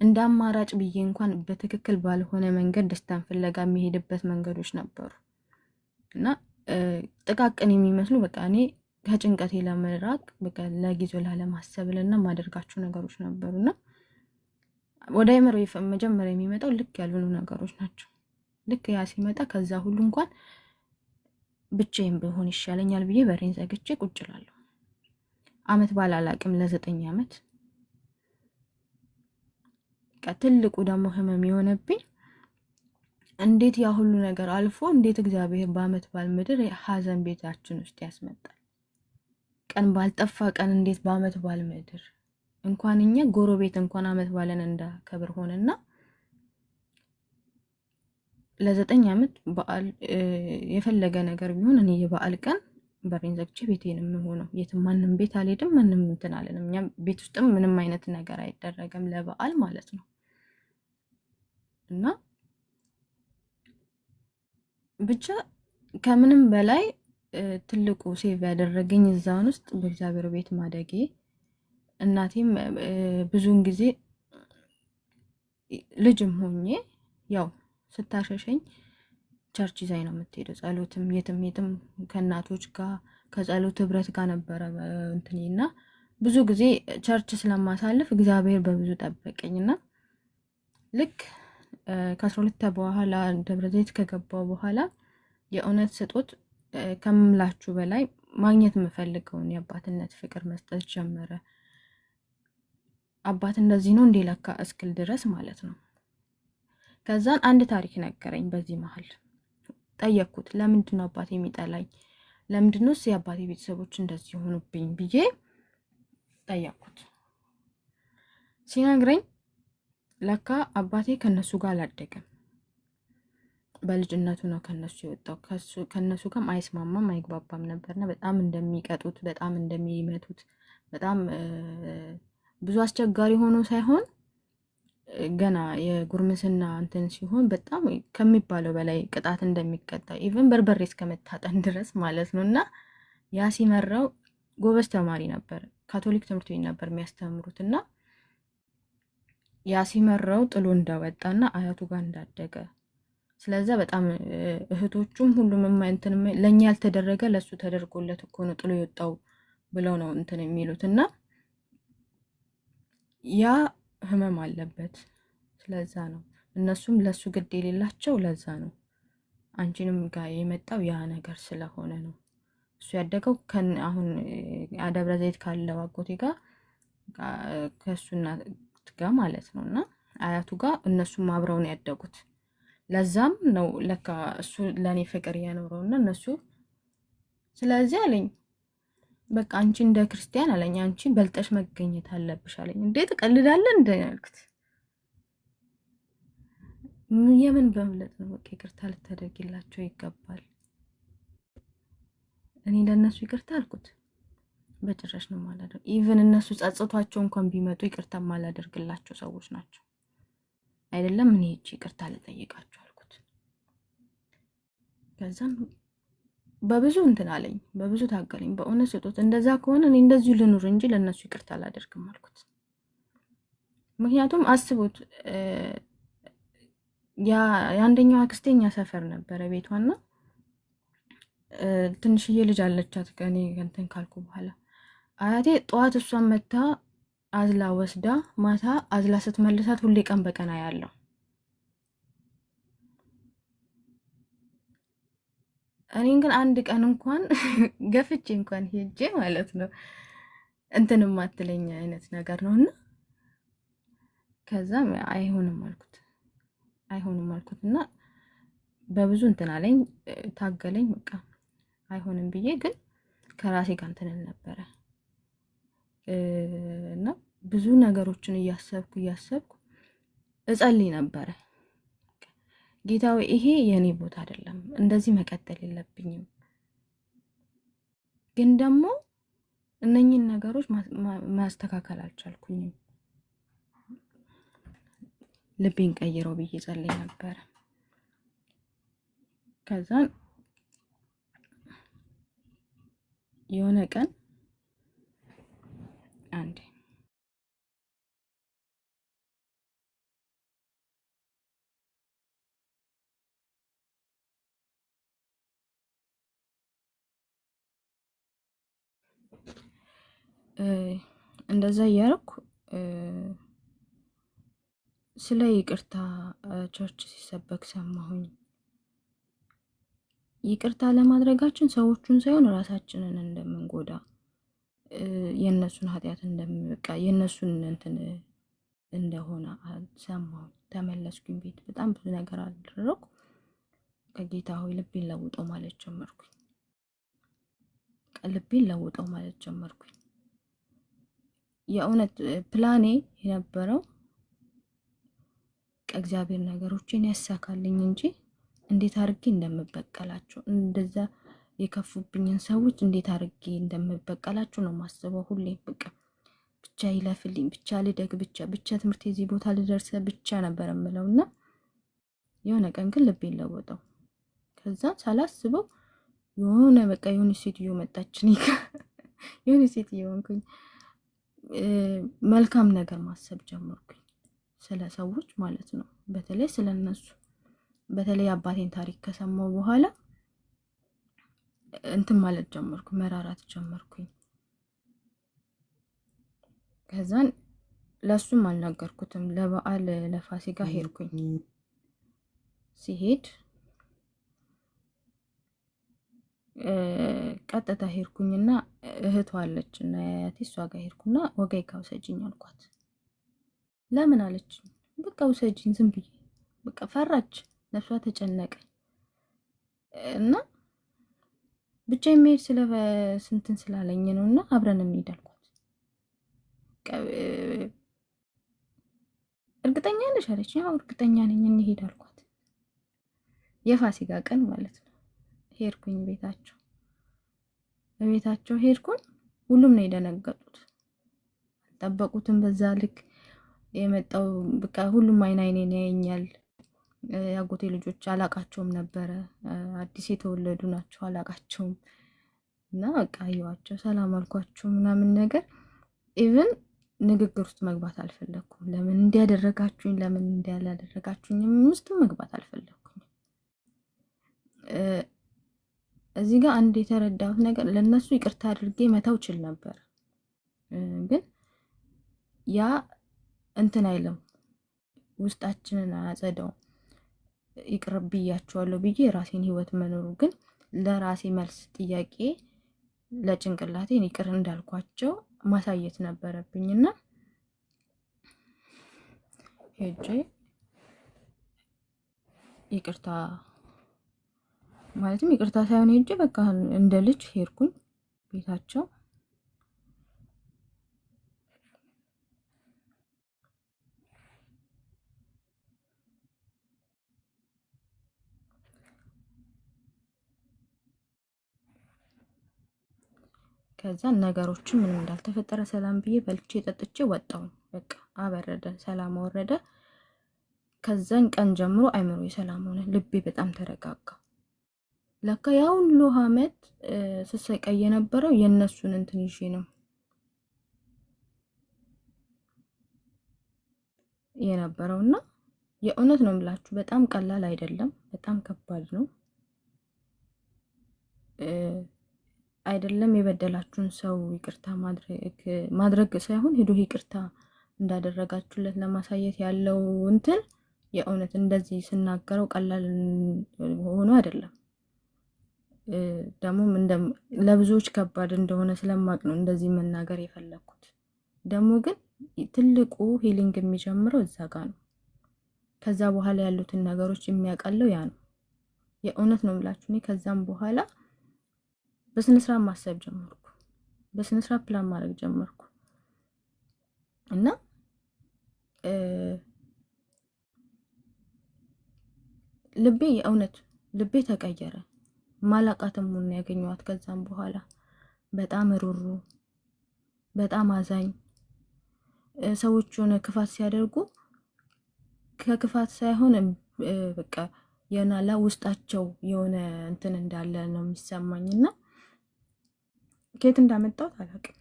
እንደ አማራጭ ብዬ እንኳን በትክክል ባልሆነ መንገድ ደስታን ፍለጋ የሚሄድበት መንገዶች ነበሩ እና ጥቃቅን የሚመስሉ በቃ እኔ ከጭንቀቴ ለመራቅ በቃ ለጊዜው ላለማሰብልና ማደርጋቸው ነገሮች ነበሩና ወደ አይምሮ መጀመሪያ የሚመጣው ልክ ያልሆኑ ነገሮች ናቸው። ልክ ያ ሲመጣ ከዛ ሁሉ እንኳን ብቻዬን ብሆን ይሻለኛል ብዬ በሬን ዘግቼ ቁጭ እላለሁ። አመት ባላላቅም ለ9 አመት ትልቁ ደግሞ ህመም የሆነብኝ እንዴት ያ ሁሉ ነገር አልፎ እንዴት እግዚአብሔር በአመት ባል ምድር ሀዘን ቤታችን ውስጥ ያስመጣል። ቀን ባልጠፋ ቀን እንዴት በአመት ባል ምድር እንኳን እኛ ጎረቤት እንኳን አመት ባለን እንዳከብር ሆነና ለ9 አመት በዓል የፈለገ ነገር ቢሆን እኔ የበዓል ቀን በሬን ዘግቼ ቤቴን የምሆነው የትም ማንም ቤት አልሄድም። ማንም እንትን አለንም። እኛ ቤት ውስጥም ምንም አይነት ነገር አይደረግም ለበዓል ማለት ነው እና ብቻ ከምንም በላይ ትልቁ ሴቭ ያደረገኝ እዛውን ውስጥ በእግዚአብሔር ቤት ማደጌ። እናቴም ብዙውን ጊዜ ልጅም ሆኜ ያው ስታሸሸኝ ቸርች ይዛኝ ነው የምትሄደው። ጸሎትም የትም ከእናቶች ጋር ከጸሎት ህብረት ጋር ነበረ እንትኔና ብዙ ጊዜ ቸርች ስለማሳልፍ እግዚአብሔር በብዙ ጠበቀኝና ልክ ከ12 በኋላ ደብረ ዘይት ከገባው በኋላ የእውነት ስጦት ከምላችሁ በላይ ማግኘት የምፈልገውን የአባትነት ፍቅር መስጠት ጀመረ። አባት እንደዚህ ነው እንዴ ለካ እስክል ድረስ ማለት ነው። ከዛን አንድ ታሪክ ነገረኝ። በዚህ መሀል ጠየቅኩት፣ ለምንድነው አባቴ የሚጠላኝ? ለምንድነው የአባቴ ቤተሰቦች እንደዚህ ሆኑብኝ ብዬ ጠየቅኩት። ሲነግረኝ ለካ አባቴ ከነሱ ጋር አላደገም። በልጅነቱ ነው ከነሱ የወጣው። ከነሱ ጋርም አይስማማም አይግባባም ነበርና በጣም እንደሚቀጡት፣ በጣም እንደሚመቱት፣ በጣም ብዙ አስቸጋሪ ሆኖ ሳይሆን ገና የጉርምስና እንትን ሲሆን በጣም ከሚባለው በላይ ቅጣት እንደሚቀጣ ኢቭን በርበሬ እስከመታጠን ድረስ ማለት ነው። እና ያ ሲመራው ጎበዝ ተማሪ ነበር። ካቶሊክ ትምህርት ቤት ነበር የሚያስተምሩት እና ያ ሲመራው ጥሎ እንደወጣና አያቱ ጋር እንዳደገ ስለዛ በጣም እህቶቹም ሁሉም እንትን ለኛ ያልተደረገ ለሱ ተደርጎለት እኮ ነው ጥሎ የወጣው ብለው ነው እንትን የሚሉት እና ያ ህመም አለበት። ስለዛ ነው እነሱም ለሱ ግድ የሌላቸው። ለዛ ነው አንቺንም ጋር የመጣው ያ ነገር ስለሆነ ነው። እሱ ያደገው አሁን ደብረ ዘይት ካለው አጎቴ ጋር ከእሱና ጋር ማለት ነው እና አያቱ ጋር እነሱም አብረው ነው ያደጉት። ለዛም ነው ለካ እሱ ለእኔ ፍቅር እያኖረው እና እነሱ ስለዚህ አለኝ በቃ አንቺ እንደ ክርስቲያን አለኝ አንቺ በልጠሽ መገኘት አለብሽ አለኝ። እንዴት ቀልዳለህ እንደ ያልኩት የምን በምለጥ ነው። በቃ ይቅርታ ልታደርጊላቸው ይገባል። እኔ ለእነሱ ይቅርታ አልኩት በጭራሽ ነው ማላደርግ። ኢቭን እነሱ ጸጽቷቸው እንኳን ቢመጡ ይቅርታ ማላደርግላቸው ሰዎች ናቸው። አይደለም እኔ እቺ ይቅርታ ልጠይቃቸው አልኩት። ከዛም በብዙ እንትን አለኝ፣ በብዙ ታገለኝ። በእውነት ስጡት፣ እንደዛ ከሆነ እኔ እንደዚሁ ልኑር እንጂ ለእነሱ ይቅርታ አላደርግም አልኩት። ምክንያቱም አስቡት የአንደኛው አክስቴኛ ሰፈር ነበረ ቤቷና ትንሽዬ ልጅ አለቻት። ከኔ እንትን ካልኩ በኋላ አያቴ ጠዋት እሷን መታ አዝላ ወስዳ ማታ አዝላ ስትመልሳት ሁሌ ቀን በቀን ያለው እኔን ግን አንድ ቀን እንኳን ገፍቼ እንኳን ሄጄ ማለት ነው እንትን ማትለኝ አይነት ነገር ነውና ከዛም አይሆንም አልኩትና በብዙ እንትን አለኝ፣ ታገለኝ። በቃ አይሆንም ብዬ ግን ከራሴ ጋር እንትን ነበረ እና ብዙ ነገሮችን እያሰብኩ እጸልይ ነበረ። ጌታዬ ይሄ የኔ ቦታ አይደለም፣ እንደዚህ መቀጠል የለብኝም። ግን ደግሞ እነኚህን ነገሮች ማስተካከል አልቻልኩኝም። ልቤን ቀይረው ብዬ ጸልይ ነበረ። ከዛን የሆነ ቀን አንዴ እንደዛ እያደረኩ ስለ ይቅርታ ቸርች ሲሰበክ ሰማሁኝ። ይቅርታ ለማድረጋችን ሰዎቹን ሳይሆን ራሳችንን እንደምንጎዳ የእነሱን ኃጢአት እንደምንበቃ የእነሱን እንትን እንደሆነ ሰማሁኝ። ተመለስኩኝ ቤት። በጣም ብዙ ነገር አደረኩ። ከጌታ ሆይ ልቤን ለውጠው ማለት ጀመርኩኝ። ልቤን ለውጠው ማለት ጀመርኩኝ። የእውነት ፕላኔ የነበረው ከእግዚአብሔር ነገሮችን ያሳካልኝ እንጂ እንዴት አድርጌ እንደምበቀላቸው እንደዛ የከፉብኝን ሰዎች እንዴት አድርጌ እንደምበቀላቸው ነው ማስበው ሁሌ። በቃ ብቻ ይለፍልኝ፣ ብቻ ልደግ፣ ብቻ ትምህርት እዚህ ቦታ ልደርስ ብቻ ነበር የምለውና የሆነ ቀን ግን ልቤን ለወጠው። ከዛ ሳላስበው የሆነ በቃ የሆነ ሴትዮ መጣችኝ። የሆነ ሴትዮ ሆንኩኝ። መልካም ነገር ማሰብ ጀመርኩኝ ስለ ሰዎች ማለት ነው። በተለይ ስለነሱ በተለይ አባቴን ታሪክ ከሰማው በኋላ እንትን ማለት ጀመርኩ፣ መራራት ጀመርኩኝ። ከዛን ለሱም አልነገርኩትም። ለበዓል ለፋሲካ ሄድኩኝ። ሲሄድ ቀጥታ ሄድኩኝና እህቷ አለች እና ያያቴ እሷ ጋር ሄድኩና ወጋይካ ውሰጂኝ አልኳት። ለምን አለችኝ። በቃ ውሰጂኝ ዝም ብዬ። በቃ ፈራች፣ ነፍሷ ተጨነቀ እና ብቻ የሚሄድ ስንትን ስላለኝ ነው እና አብረን እንሂድ አልኳት። እርግጠኛ ነሽ አለች። ያው እርግጠኛ ነኝ እንሂድ አልኳት። የፋሲካ ቀን ማለት ነው። ሄድኩኝ ቤታቸው ሄድኩኝ። ሁሉም ነው የደነገጡት፣ አልጠበቁትም። በዛ ልክ የመጣው በቃ ሁሉም አይኔን ያየኛል። ያጎቴ ልጆች አላቃቸውም ነበረ፣ አዲስ የተወለዱ ናቸው፣ አላቃቸውም። እና በቃ አየኋቸው፣ ሰላም አልኳቸው ምናምን ነገር። ኢቭን ንግግር ውስጥ መግባት አልፈለኩም። ለምን እንዲያደረጋችሁኝ፣ ለምን እንዲያላደረጋችሁኝ ውስጥ መግባት አልፈለኩም። እዚህ ጋር አንድ የተረዳሁት ነገር ለነሱ ይቅርታ አድርጌ መተው ችል ነበር፣ ግን ያ እንትን አይለም፣ ውስጣችንን አያጸዳው። ይቅር ብያቸዋለሁ ብዬ የራሴን ህይወት መኖሩ ግን ለራሴ መልስ ጥያቄ ለጭንቅላቴን ይቅር እንዳልኳቸው ማሳየት ነበረብኝና ሄጄ ይቅርታ ማለትም ይቅርታ ሳይሆን ሄጄ በቃ እንደ ልጅ ሄድኩኝ ቤታቸው። ከዛ ነገሮችን ምንም እንዳልተፈጠረ ሰላም ብዬ በልቼ ጠጥቼ ወጣሁ። በቃ አበረደ፣ ሰላም ወረደ። ከዛን ቀን ጀምሮ አይምሮ ሰላም ሆነ፣ ልቤ በጣም ተረጋጋ። ለካ ያ ሁሉ አመት ስሰቃይ የነበረው የነሱን እንትን ይዤ ነው የነበረውና የእውነት ነው የምላችሁ፣ በጣም ቀላል አይደለም፣ በጣም ከባድ ነው። አይደለም የበደላችሁን ሰው ይቅርታ ማድረግ ሳይሆን ሄዶ ይቅርታ እንዳደረጋችሁለት ለማሳየት ያለው እንትን የእውነት እንደዚህ ስናገረው ቀላል ሆኖ አይደለም። ደግሞ ለብዙዎች ከባድ እንደሆነ ስለማቅ ነው እንደዚህ መናገር የፈለኩት። ደግሞ ግን ትልቁ ሂሊንግ የሚጀምረው እዛ ጋር ነው። ከዛ በኋላ ያሉትን ነገሮች የሚያቀለው ያ ነው። የእውነት ነው የምላችሁ። እኔ ከዛም በኋላ በስነ ስርዓት ማሰብ ጀመርኩ፣ በስነ ስርዓት ፕላን ማድረግ ጀመርኩ እና ልቤ የእውነት ልቤ ተቀየረ። ማላቃትም ሆነ ያገኘዋት ከዛም በኋላ በጣም ሩሩ፣ በጣም አዛኝ፣ ሰዎች ሆነ ክፋት ሲያደርጉ ከክፋት ሳይሆን በቃ የናላ ውስጣቸው የሆነ እንትን እንዳለ ነው የሚሰማኝና ከየት እንዳመጣው አላውቅም።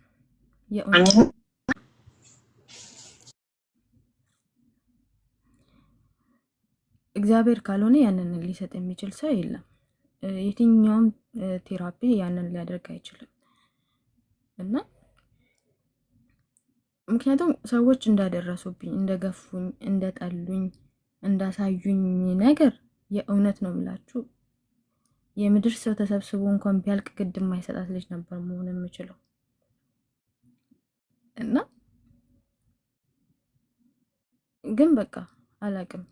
እግዚአብሔር ካልሆነ ያንን ሊሰጥ የሚችል ሰው የለም። የትኛውም ቴራፒ ያንን ሊያደርግ አይችልም። እና ምክንያቱም ሰዎች እንዳደረሱብኝ፣ እንደገፉኝ፣ እንደጠሉኝ፣ እንዳሳዩኝ ነገር የእውነት ነው የምላችሁ የምድር ሰው ተሰብስቦ እንኳን ቢያልቅ ግድ የማይሰጣት ልጅ ነበር መሆን የምችለው። እና ግን በቃ አላቅም፣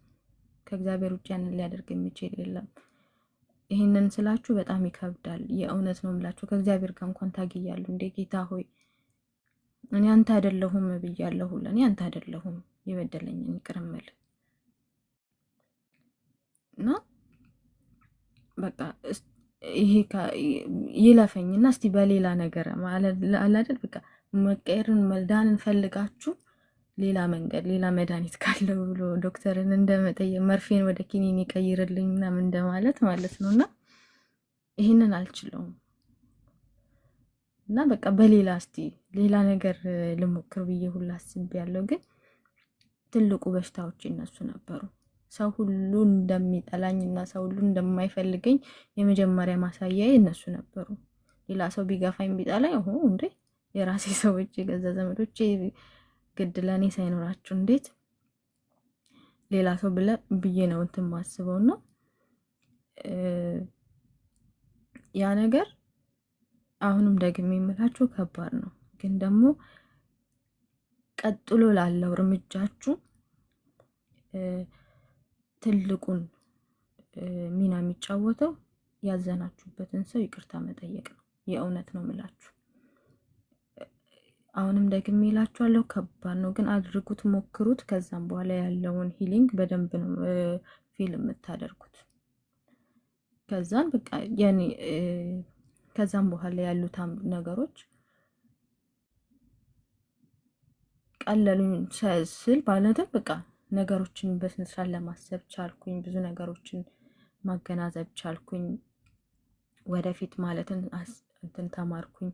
ከእግዚአብሔር ውጭ ያንን ሊያደርግ የሚችል የለም። ይህንን ስላችሁ በጣም ይከብዳል። የእውነት ነው የምላችሁ ከእግዚአብሔር ጋር እንኳን ታግያለሁ። እንደ ጌታ ሆይ እኔ አንተ አይደለሁም ብያለሁ። ለእኔ አንተ አይደለሁም የበደለኝን ይቅር እምል እና በቃ ይሄ ይለፈኝና እስቲ በሌላ ነገር አላደል በቃ መቀየርን መልዳንን ፈልጋችሁ ሌላ መንገድ ሌላ መድኃኒት ካለው ብሎ ዶክተርን እንደመጠየቅ መርፌን ወደ ኪኒን ይቀይርልኝ ምናምን እንደማለት ማለት ነውና ይሄንን አልችለውም። እና በቃ በሌላ እስቲ ሌላ ነገር ልሞክር ብዬ ሁላ አስቤያለሁ። ግን ትልቁ በሽታዎች እነሱ ነበሩ። ሰው ሁሉ እንደሚጠላኝ እና ሰው ሁሉ እንደማይፈልገኝ የመጀመሪያ ማሳያዬ እነሱ ነበሩ። ሌላ ሰው ቢገፋኝ ቢጠላኝ እንዴ የራሴ ሰዎች የገዛ ዘመዶቼ ግድ ለኔ ሳይኖራችሁ እንዴት ሌላ ሰው ብዬ ነው እንትን ማስበው ነው። ያ ነገር አሁንም ደግሜ የምላችሁ ከባድ ነው። ግን ደግሞ ቀጥሎ ላለው እርምጃችሁ ትልቁን ሚና የሚጫወተው ያዘናችሁበትን ሰው ይቅርታ መጠየቅ ነው። የእውነት ነው የምላችሁ። አሁንም ደግሜ እላችኋለሁ ከባድ ነው፣ ግን አድርጉት፣ ሞክሩት። ከዛም በኋላ ያለውን ሂሊንግ በደንብ ነው ፊል የምታደርጉት። ከዛን በቃ ያኔ ከዛም በኋላ ያሉት ነገሮች ቀለሉኝ ስል ማለትም በቃ ነገሮችን በስነ ስርዓት ለማሰብ ቻልኩኝ። ብዙ ነገሮችን ማገናዘብ ቻልኩኝ። ወደፊት ማለትን እንትን ተማርኩኝ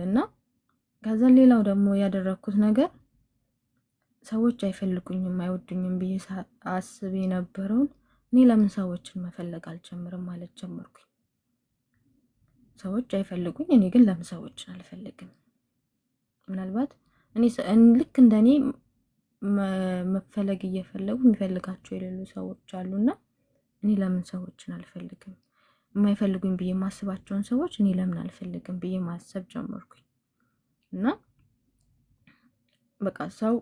እና ከዛ ሌላው ደግሞ ያደረኩት ነገር ሰዎች አይፈልጉኝም አይወዱኝም ብዬ አስብ የነበረውን እኔ ለምን ሰዎችን መፈለግ አልጀምርም ማለት ጀመርኩኝ። ሰዎች አይፈልጉኝ፣ እኔ ግን ለምን ሰዎችን አልፈልግም? ምናልባት እኔ ልክ እንደኔ መፈለግ እየፈለጉ የሚፈልጋቸው የሌሉ ሰዎች አሉና እኔ ለምን ሰዎችን አልፈልግም? የማይፈልጉኝ ብዬ ማስባቸውን ሰዎች እኔ ለምን አልፈልግም ብዬ ማሰብ ጀመርኩኝ። እና በቃ ሰው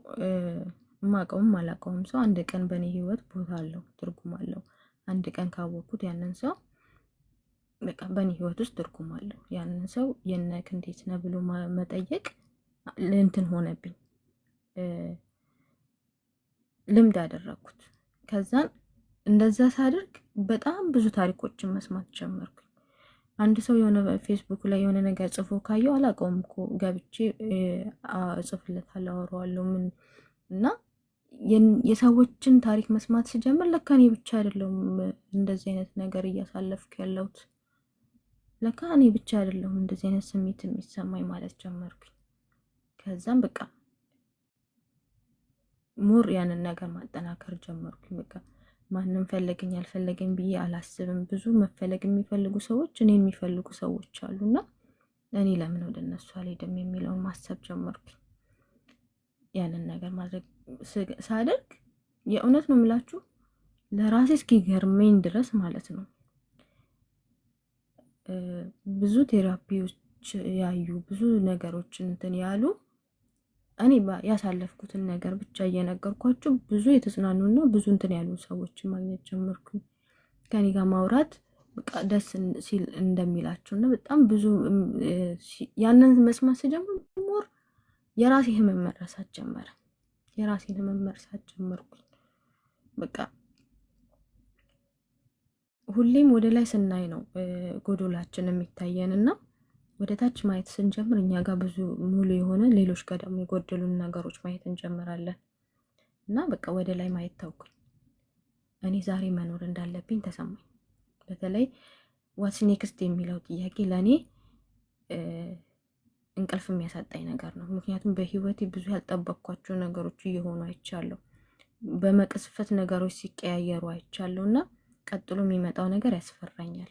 ማቀውም ማላቀውም ሰው አንድ ቀን በእኔ ህይወት ቦታ አለው፣ ትርጉም አለው። አንድ ቀን ካወቅኩት ያንን ሰው በቃ በእኔ ህይወት ውስጥ ትርጉም አለው። ያንን ሰው የነክ እንዴት ነው ብሎ መጠየቅ እንትን ሆነብኝ፣ ልምድ አደረኩት። ከዛን እንደዛ ሳደርግ በጣም ብዙ ታሪኮችን መስማት ጀመርኩኝ። አንድ ሰው የሆነ ፌስቡክ ላይ የሆነ ነገር ጽፎ ካየው አላውቀውም እኮ ገብቼ እጽፍለታለሁ፣ አወራዋለሁ ምን እና የሰዎችን ታሪክ መስማት ሲጀምር ለካ እኔ ብቻ አይደለሁም እንደዚህ አይነት ነገር እያሳለፍኩ ያለሁት፣ ለካ እኔ ብቻ አይደለሁም እንደዚህ አይነት ስሜት የሚሰማኝ ማለት ጀመርኩኝ። ከዛም በቃ ሞር ያንን ነገር ማጠናከር ጀመርኩኝ። በቃ ማንም ፈለገኝ አልፈለገኝ ብዬ አላስብም። ብዙ መፈለግ የሚፈልጉ ሰዎች እኔ የሚፈልጉ ሰዎች አሉና እኔ ለምን ወደ እነሱ አልሄድም የሚለውን ማሰብ ጀመርኩኝ። ያንን ነገር ማድረግ ሳደርግ የእውነት ነው የምላችሁ ለራሴ እስኪገርመኝ ድረስ ማለት ነው ብዙ ቴራፒዎች ያዩ ብዙ ነገሮችን እንትን ያሉ እኔ ያሳለፍኩትን ነገር ብቻ እየነገርኳችሁ ብዙ የተጽናኑና ብዙ እንትን ያሉ ሰዎችን ማግኘት ጀመርኩኝ። ከኔ ጋር ማውራት በቃ ደስ ሲል እንደሚላቸውና በጣም ብዙ ያንን መስማት ሲጀምር ሞር የራሴ ህመም መረሳት ጀመረ። የራሴን ህመም መርሳት ጀመርኩኝ። በቃ ሁሌም ወደ ላይ ስናይ ነው ጎዶላችን የሚታየንና ወደ ታች ማየት ስንጀምር እኛ ጋር ብዙ ሙሉ የሆነ ሌሎች ጋር ደግሞ የጎደሉን ነገሮች ማየት እንጀምራለን። እና በቃ ወደ ላይ ማየት ታውኩኝ። እኔ ዛሬ መኖር እንዳለብኝ ተሰማኝ። በተለይ ዋትስ ኔክስት የሚለው ጥያቄ ለእኔ እንቅልፍ የሚያሳጣኝ ነገር ነው። ምክንያቱም በህይወቴ ብዙ ያልጠበቅኳቸው ነገሮች እየሆኑ አይቻለሁ። በመቅስፈት ነገሮች ሲቀያየሩ አይቻለሁ እና ቀጥሎ የሚመጣው ነገር ያስፈራኛል።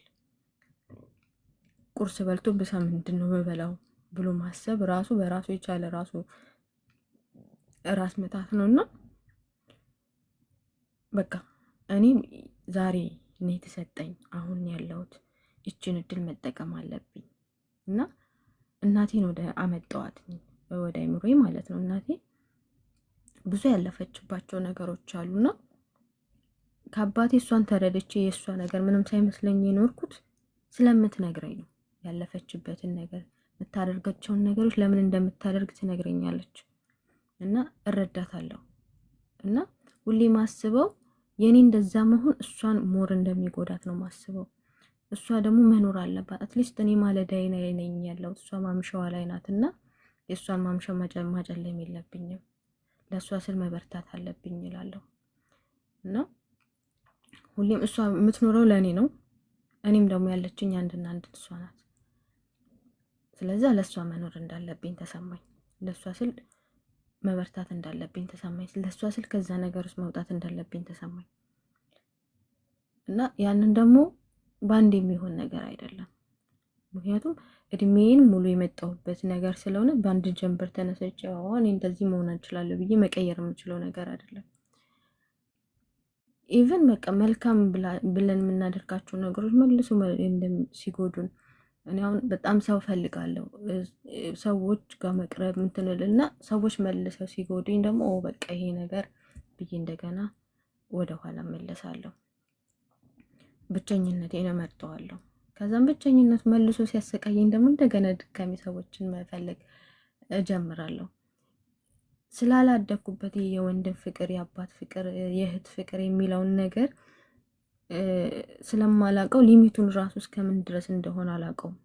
ቁርስ በልቶ ብሳ ምንድን ነው የምበላው ብሎ ማሰብ ራሱ በራሱ የቻለ ራስ ምታት ነውና በቃ እኔ ዛሬ ነው የተሰጠኝ፣ አሁን ያለሁት እቺን እድል መጠቀም አለብኝ እና እናቴን ወደ አመጣዋት ወደ አይምሮዬ ማለት ነው። እናቴ ብዙ ያለፈችባቸው ነገሮች አሉና ከአባቴ እሷን ተረድቼ የእሷ ነገር ምንም ሳይመስለኝ የኖርኩት ስለምትነግረኝ ነው። ያለፈችበትን ነገር የምታደርጋቸውን ነገሮች ለምን እንደምታደርግ ትነግረኛለች እና እረዳታለሁ። እና ሁሌ ማስበው የኔ እንደዛ መሆን እሷን ሞር እንደሚጎዳት ነው ማስበው። እሷ ደግሞ መኖር አለባት። አትሊስት እኔ ማለዳይ ነኝ ያለው እሷ ማምሻዋ ላይ ናትና የእሷን ማምሻ ማጨለም የለብኝም። ለእሷ ስል መበርታት አለብኝ እላለሁ። እና ሁሌም እሷ የምትኖረው ለእኔ ነው። እኔም ደግሞ ያለችኝ አንድና አንድ እሷ ናት። ስለዚህ ለእሷ መኖር እንዳለብኝ ተሰማኝ። ለእሷ ስል መበርታት እንዳለብኝ ተሰማኝ። ለእሷ ስል ከዛ ነገር ውስጥ መውጣት እንዳለብኝ ተሰማኝ። እና ያንን ደግሞ ባንድ የሚሆን ነገር አይደለም። ምክንያቱም እድሜን ሙሉ የመጣሁበት ነገር ስለሆነ በአንድ ጀንበር ተነሰች እኔ እንደዚህ መሆን እንችላለሁ ብዬ መቀየር የምችለው ነገር አይደለም። ኢቭን በቃ መልካም ብለን የምናደርጋቸው ነገሮች መልሶ ሲጎዱን እኔ አሁን በጣም ሰው ፈልጋለሁ ሰዎች ጋር መቅረብ እንትንልና ሰዎች መልሰው ሲጎዱኝ ደግሞ በቃ ይሄ ነገር ብዬ እንደገና ወደኋላ መለሳለሁ። ብቸኝነቴን እመርጠዋለሁ። ከዛም ብቸኝነት መልሶ ሲያሰቃየኝ ደግሞ እንደገና ድጋሚ ሰዎችን መፈለግ እጀምራለሁ። ስላላደኩበት የወንድም ፍቅር፣ የአባት ፍቅር፣ የእህት ፍቅር የሚለውን ነገር ስለማላቀው ሊሚቱን ራሱ እስከምን ድረስ እንደሆነ አላቀውም።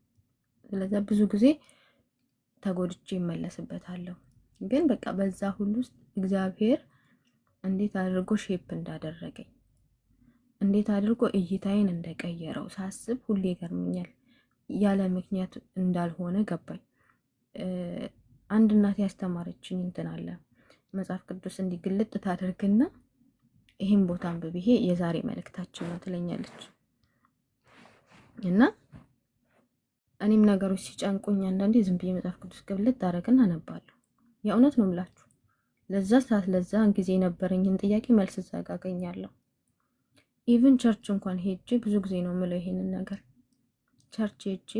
ስለዚህ ብዙ ጊዜ ተጎድቼ እመለስበታለሁ። ግን በቃ በዛ ሁሉ ውስጥ እግዚአብሔር እንዴት አድርጎ ሼፕ እንዳደረገኝ እንዴት አድርጎ እይታዬን እንደቀየረው ሳስብ ሁሌ ይገርመኛል። ያለ ምክንያት እንዳልሆነ ገባኝ። አንድ እናቴ ያስተማረችኝ እንትን አለ መጽሐፍ ቅዱስ እንዲህ ግልጥ ታደርግና ይሄን ቦታ አንብብ፣ ይሄ የዛሬ መልእክታችን ነው ትለኛለች። እና እኔም ነገሮች ሲጨንቁኝ አንዳንዴ ዝም ብዬ መጽሐፍ ቅዱስ ግልጥ አደርግና አነባለሁ። የእውነት ነው የምላችሁ። ለዛ ሰዓት ለዛ ጊዜ የነበረኝን ጥያቄ መልስ እዛ ጋ አገኛለሁ። ኢቭን ቸርች እንኳን ሄጄ ብዙ ጊዜ ነው የምለው ይሄንን ነገር። ቸርች ሄጄ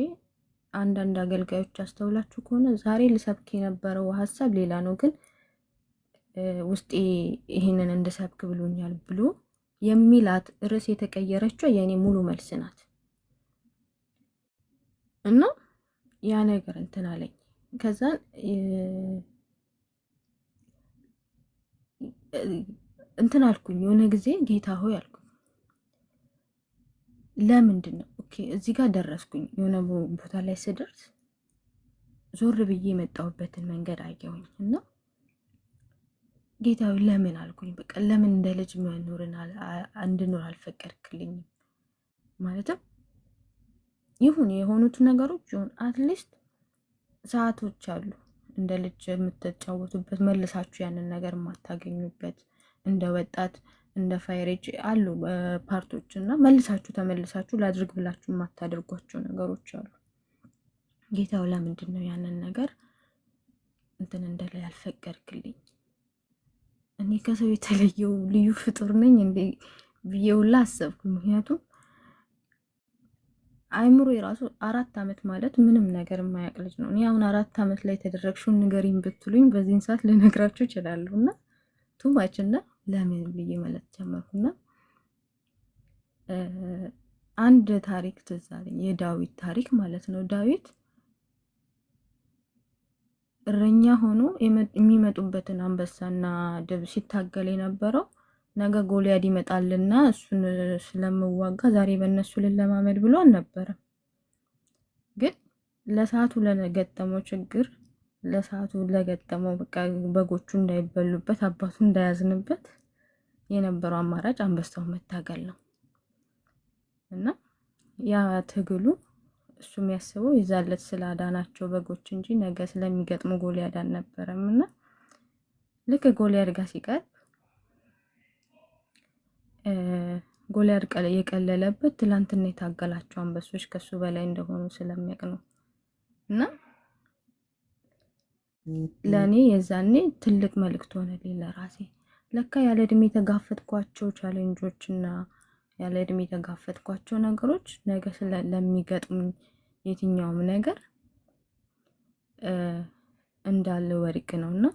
አንዳንድ አገልጋዮች አስተውላችሁ ከሆነ ዛሬ ልሰብክ የነበረው ሀሳብ ሌላ ነው፣ ግን ውስጤ ይሄንን እንድሰብክ ብሎኛል ብሎ የሚላት ርዕስ የተቀየረችው የኔ ሙሉ መልስ ናት። እና ያ ነገር እንትን አለኝ። ከዛን እንትን አልኩኝ የሆነ ጊዜ ጌታ ሆይ አልኩኝ፣ ለምንድን ነው ኦኬ እዚህ ጋር ደረስኩኝ። የሆነ ቦታ ላይ ስደርስ ዞር ብዬ የመጣሁበትን መንገድ አየሁኝ እና ጌታዊ ለምን አልኩኝ። በቃ ለምን እንደ ልጅ እንድኖር አልፈቀድክልኝም? ማለትም ይሁን የሆኑት ነገሮች ይሁን አትሊስት ሰዓቶች አሉ እንደ ልጅ የምትጫወቱበት መልሳችሁ ያንን ነገር የማታገኙበት እንደ ወጣት እንደ ፋይሬጅ አሉ ፓርቶች እና መልሳችሁ ተመልሳችሁ ላድርግ ብላችሁ የማታደርጓቸው ነገሮች አሉ። ጌታው ለምንድን ነው ያንን ነገር እንትን እንደለ ያልፈቀድክልኝ? እኔ ከሰው የተለየው ልዩ ፍጡር ነኝ እንዴ ብዬውላ አሰብኩ። ምክንያቱም አይምሮ የራሱ 4 ዓመት ማለት ምንም ነገር የማያውቅ ልጅ ነው። እኔ አሁን 4 ዓመት ላይ ተደረግሽውን ንገሪኝ ብትሉኝ በዚህን ሰዓት ልነግራችሁ እችላለሁና ቱማችና ለምን ብዬ ማለት ጀመርኩና አንድ ታሪክ ትዝ አለኝ፣ የዳዊት ታሪክ ማለት ነው። ዳዊት እረኛ ሆኖ የሚመጡበትን አንበሳና ድብ ሲታገል የነበረው ነገ ጎልያድ ይመጣልና እሱን ስለምዋጋ ዛሬ በእነሱ ልለማመድ ብሎ አልነበረም። ግን ለሰዓቱ ለገጠመው ችግር ለሰዓቱ ለገጠመው በቃ በጎቹ እንዳይበሉበት አባቱ እንዳያዝንበት የነበረው አማራጭ አንበሳው መታገል ነው። እና ያ ትግሉ እሱ የሚያስበው ይዛለት ስላዳናቸው በጎች እንጂ ነገ ስለሚገጥሙ ጎልያድ አልነበረም። እና ልክ ጎልያድ ጋር ሲቀርብ ጎልያድ የቀለለበት ትላንትና የታገላቸው አንበሶች ከሱ በላይ እንደሆኑ ስለሚያውቅ ነው። እና ለኔ የዛኔ ትልቅ መልእክት ሆነልኝ ለራሴ። ለካ ያለ እድሜ የተጋፈጥኳቸው ቻሌንጆች እና ያለ እድሜ የተጋፈጥኳቸው ነገሮች ነገ ስለሚገጥሙኝ የትኛውም ነገር እንዳለ ወርቅ ነውና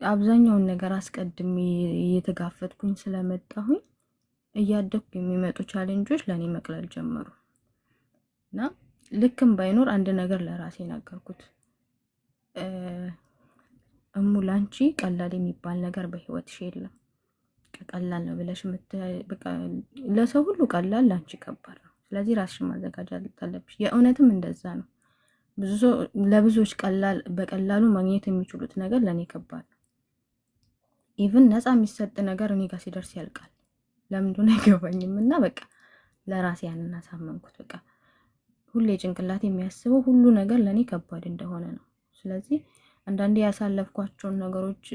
አብዛኛውን ነገር አስቀድሜ እየተጋፈጥኩኝ ስለመጣሁኝ እያደኩ የሚመጡ ቻሌንጆች ለኔ መቅለል ጀመሩ። እና ልክም ባይኖር አንድ ነገር ለራሴ ነገርኩት። ላንቺ ቀላል የሚባል ነገር በህይወትሽ የለም። ቀላል ነው ብለሽ በቃ ለሰው ሁሉ ቀላል፣ ላንቺ ከባድ ነው። ስለዚህ ራስሽን ማዘጋጀት አለብሽ። የእውነትም እንደዛ ነው። ለብዙዎች በቀላሉ ማግኘት የሚችሉት ነገር ለኔ ከባድ ነው። ኢቭን ነፃ የሚሰጥ ነገር እኔ ጋር ሲደርስ ያልቃል። ለምንድን ነው አይገባኝም። እና በቃ ለራሴ ያንን አሳመንኩት። በቃ ሁሌ ጭንቅላት የሚያስበው ሁሉ ነገር ለኔ ከባድ እንደሆነ ነው። ስለዚህ አንዳንዴ ያሳለፍኳቸውን ነገሮች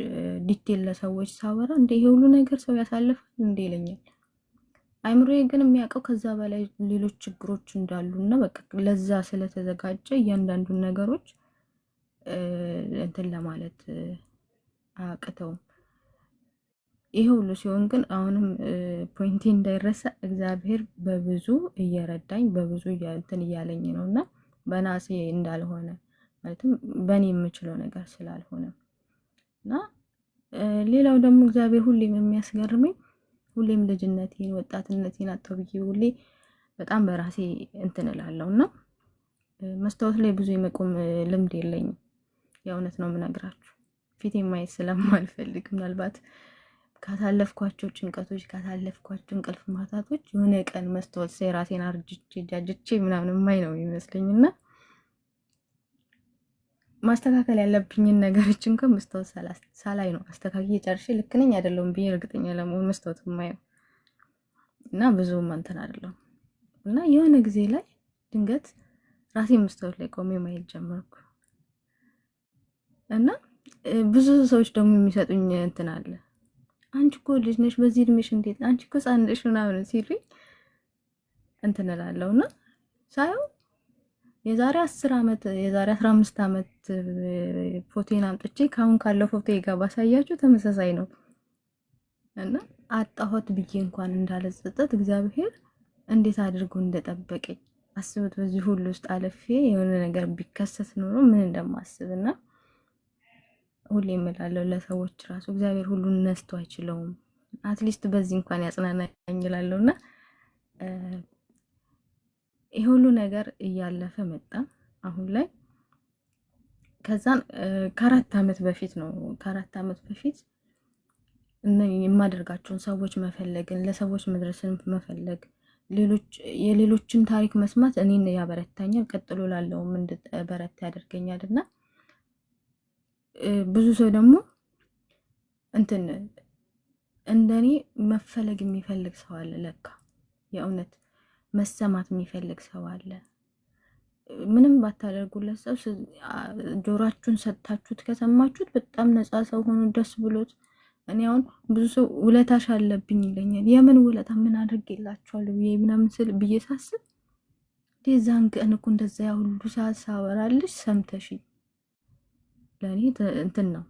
ዲቴል ለሰዎች ሳወራ እንደ ይሄ ሁሉ ነገር ሰው ያሳልፋል እንደ ይለኛል። አይምሮዬ ግን የሚያውቀው ከዛ በላይ ሌሎች ችግሮች እንዳሉና በቃ ለዛ ስለተዘጋጀ እያንዳንዱን ነገሮች እንትን ለማለት አቅተውም። ይሄ ሁሉ ሲሆን ግን አሁንም ፖይንቴ እንዳይረሳ እግዚአብሔር በብዙ እየረዳኝ በብዙ እንትን እያለኝ ነውና በናሴ እንዳልሆነ ማለትም በእኔ የምችለው ነገር ስላልሆነ እና ሌላው ደግሞ እግዚአብሔር ሁሌም የሚያስገርመኝ ሁሌም ልጅነቴን ወጣትነቴን አጣው ብዬ ሁሌ በጣም በራሴ እንትን እላለሁና መስታወት ላይ ብዙ የመቆም ልምድ የለኝም። የእውነት ነው የምነግራችሁ። ፊቴን ማየት ስለማልፈልግ ምናልባት ካሳለፍኳቸው ጭንቀቶች ካሳለፍኳቸው እንቅልፍ ማታቶች የሆነ ቀን መስታወት ሳይ ራሴን አርጅቼ ጃጅቼ ምናምን ማይ ነው የሚመስለኝና ማስተካከል ያለብኝን ነገሮች እንኳን መስታወት ሳላይ ነው አስተካክዬ ጨርሼ ልክ ነኝ አይደለሁም ብዬ እርግጠኛ ለመሆን መስታወት ማየው እና ብዙም እንትን አይደለም። እና የሆነ ጊዜ ላይ ድንገት ራሴን መስታወት ላይ ቆሜ ማየት ጀመርኩ እና ብዙ ሰዎች ደግሞ የሚሰጡኝ እንትን አለ፣ አንቺ እኮ ልጅ ነሽ፣ በዚህ እድሜሽ እንዴት አንቺ እኮ ሕፃን ነሽ ምናምን ሲሉኝ እንትን እላለሁና ሳየው የዛሬ 10 ዓመት የዛሬ 15 ዓመት ፎቶን አምጥቼ ካሁን ካለው ፎቶ ጋር ባሳያችሁ ተመሳሳይ ነው እና አጣሁት ብዬ እንኳን እንዳልጸጸት እግዚአብሔር እንዴት አድርጎ እንደጠበቀኝ አስቡት። በዚህ ሁሉ ውስጥ አለፌ የሆነ ነገር ቢከሰት ኖሮ ምን እንደማስብና ሁሌ እምላለሁ ለሰዎች ራሱ እግዚአብሔር ሁሉን ነስቶ አይችለውም፣ አትሊስት በዚህ እንኳን ያጽናናኝ እላለሁና ይሄ ሁሉ ነገር እያለፈ መጣ። አሁን ላይ ከዛን ከ4 ዓመት በፊት ነው ከ4 ዓመት በፊት የማደርጋቸውን ሰዎች መፈለግን ለሰዎች መድረስን መፈለግ የሌሎችን ታሪክ መስማት እኔን ያበረታኛል፣ ቀጥሎ ላለውም እንድበረታ ያደርገኛልና ብዙ ሰው ደግሞ እንትን እንደኔ መፈለግ የሚፈልግ ሰው አለ። ለካ የእውነት መሰማት የሚፈልግ ሰው አለ። ምንም ባታደርጉለት ሰው ጆሮአችሁን ሰጥታችሁት ከሰማችሁት በጣም ነፃ ሰው ሆኖ ደስ ብሎት እኔ አሁን ብዙ ሰው ውለታሽ አለብኝ ይለኛል። የምን ውለታ ምን አድርጌላችኋለሁ ምናምን ስል ብዬ ሳስብ ዛን ቀን እኮ እንደዛ ያ ሁሉ ሰዓት ሳወራልሽ ሰምተሽኝ ለኔ እንትን ነው።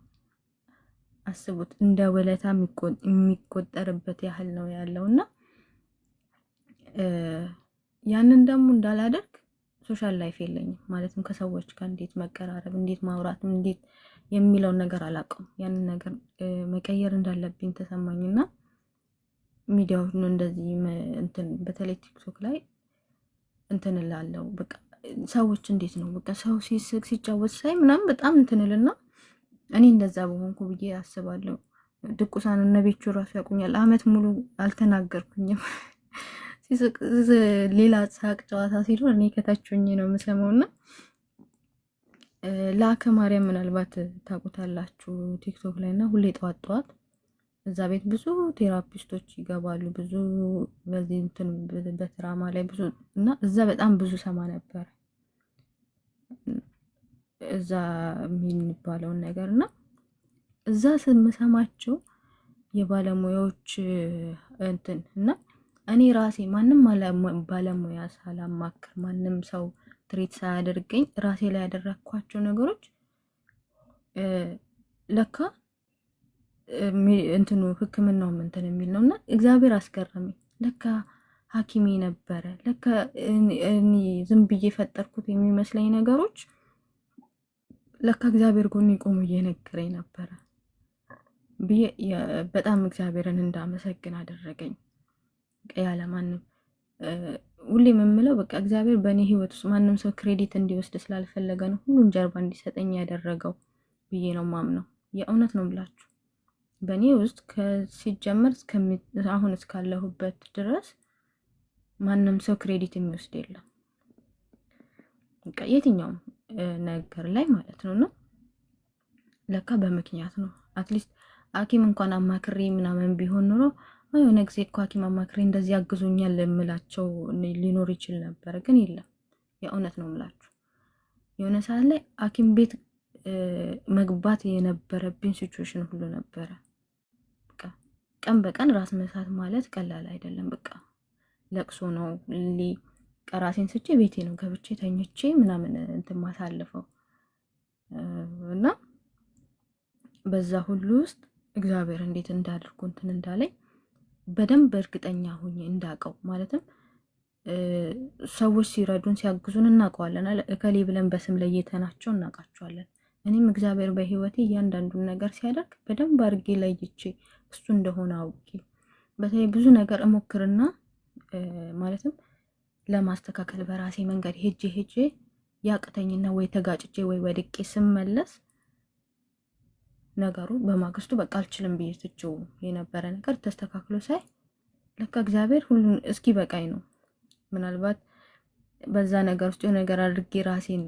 አስቡት እንደ ውለታ የሚቆጠርበት ያህል ነው ያለውና ያንን ደግሞ እንዳላደርግ ሶሻል ላይፍ የለኝም ማለትም ከሰዎች ጋር እንዴት መቀራረብ እንዴት ማውራት እንዴት የሚለው ነገር አላውቅም። ያንን ነገር መቀየር እንዳለብኝ ተሰማኝና ሚዲያውን እንደዚህ እንትን በተለይ ቲክቶክ ላይ እንትን እላለሁ። በቃ ሰዎች እንዴት ነው በቃ ሰው ሲስቅ ሲጫወት ሳይ ምናምን በጣም እንትንልና እኔ እንደዛ በሆንኩ ብዬ አስባለሁ። ድቁሳን እነ ቤቹ ራሱ ያቁኛል። አመት ሙሉ አልተናገርኩኝም። ሲስቅ ሌላ ሳቅ ጨዋታ ሲሉ እኔ ከታችኝ ነው የምሰማውና ለአከ ማርያም ምናልባት ታውቁታላችሁ ቲክቶክ ላይ እና ሁሌ ጠዋት ጠዋት እዛ ቤት ብዙ ቴራፒስቶች ይገባሉ። ብዙ በዚህ እንትን በትራማ ላይ ብዙ እና እዛ በጣም ብዙ ሰማ ነበር እዛ የሚባለውን ነገር እና እዛ ስምሰማቸው የባለሙያዎች እንትን እና እኔ ራሴ ማንም ባለሙያ ሳላማክር ማንም ሰው ትሪት ሳያደርገኝ ራሴ ላይ ያደረኳቸው ነገሮች ለካ እንትኑ ህክምናው እንትን የሚል ነውና እግዚአብሔር አስገረመኝ። ለካ ሐኪሜ ነበረ። ለካ እኔ ዝም ብዬ ፈጠርኩት የሚመስለኝ ነገሮች ለካ እግዚአብሔር ጎን ቆሞ እየነገረኝ ነበረ ብዬ በጣም እግዚአብሔርን እንዳመሰግን አደረገኝ። ያለ ማንም ሁሌም የምለው በቃ እግዚአብሔር በእኔ ህይወት ውስጥ ማንም ሰው ክሬዲት እንዲወስድ ስላልፈለገ ነው ሁሉን ጀርባ እንዲሰጠኝ ያደረገው ብዬ ነው ማምነው። የእውነት ነው ብላችሁ በእኔ ውስጥ ከሲጀመር አሁን እስካለሁበት ድረስ ማንም ሰው ክሬዲት የሚወስድ የለም በቃ የትኛውም ነገር ላይ ማለት ነውና ለካ በምክንያት ነው። አትሊስት ሐኪም እንኳን አማክሬ ምናምን ቢሆን ኖሮ የሆነ ጊዜ እኮ ሐኪም አማክሬ እንደዚህ ያግዙኛል የምላቸው ሊኖር ይችል ነበር፣ ግን የለም። የእውነት ነው የምላችሁ የሆነ ሰዓት ላይ ሐኪም ቤት መግባት የነበረብኝ ሲቹዌሽን ሁሉ ነበረ። በቃ ቀን በቀን ራስ መሳት ማለት ቀላል አይደለም። በቃ ለቅሶ ነው ቀራሴን ስቼ ቤቴ ነው ገብቼ ተኝቼ ምናምን እንትን ማሳልፈው እና በዛ ሁሉ ውስጥ እግዚአብሔር እንዴት እንዳድርጎ እንትን እንዳለኝ በደንብ እርግጠኛ ሆኜ እንዳቀው ማለትም ሰዎች ሲረዱን ሲያግዙን እናውቀዋለን እከሌ ብለን በስም ለይተናቸው እናውቃቸዋለን። እኔም እግዚአብሔር በህይወቴ እያንዳንዱን ነገር ሲያደርግ በደንብ አድርጌ ለይቼ እሱ እንደሆነ አውቄ በተለይ ብዙ ነገር እሞክርና ማለትም ለማስተካከል በራሴ መንገድ ሄጄ ያቅተኝና ወይ ተጋጭቼ ወይ ወድቄ ስመለስ ነገሩ በማግስቱ በቃ አልችልም ብዬ ትቼው የነበረ ነገር ተስተካክሎ ሳይ ለካ እግዚአብሔር ሁሉን እስኪ በቃኝ ነው። ምናልባት በዛ ነገር ውስጥ የሆነ ነገር አድርጌ ራሴን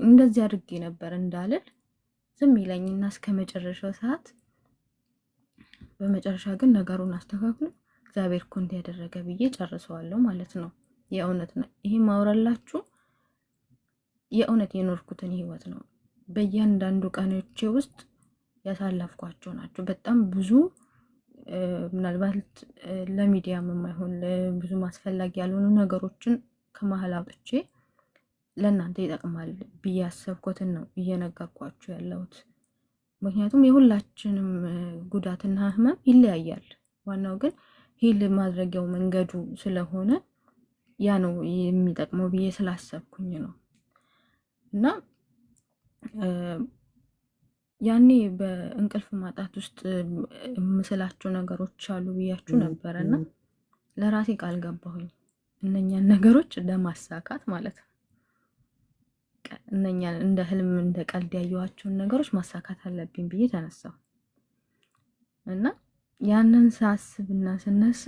እንደዚህ አድርጌ ነበር እንዳልል ዝም ይለኝና እስከ መጨረሻው ሰዓት በመጨረሻ ግን ነገሩን አስተካክሎ እግዚአብሔር እኮ እንዲያደረገ ብዬ ጨርሰዋለሁ ማለት ነው። የእውነት ነው ይሄ ማውራላችሁ የእውነት የኖርኩትን ህይወት ነው። በእያንዳንዱ ቀኖቼ ውስጥ ያሳለፍኳቸው ናቸው። በጣም ብዙ ምናልባት ለሚዲያም የማይሆን ብዙ ማስፈላጊ ያልሆኑ ነገሮችን ከመሀል አውጥቼ ለእናንተ ይጠቅማል ብዬ ያሰብኩትን ነው እየነገርኳችሁ ያለሁት። ምክንያቱም የሁላችንም ጉዳትና ህመም ይለያያል። ዋናው ግን ሂል ማድረጊያው መንገዱ ስለሆነ ያ ነው የሚጠቅመው ብዬ ስላሰብኩኝ ነው። እና ያኔ በእንቅልፍ ማጣት ውስጥ ምስላቸው ነገሮች አሉ ብያችሁ ነበርና ለራሴ ቃል ገባሁኝ እነኛን ነገሮች ለማሳካት ማለት ነው። እነኛን እንደ ህልም እንደ ቀልድ ያየኋቸውን ነገሮች ማሳካት አለብኝ ብዬ ተነሳሁ እና ያንን ሳስብና ስነሳ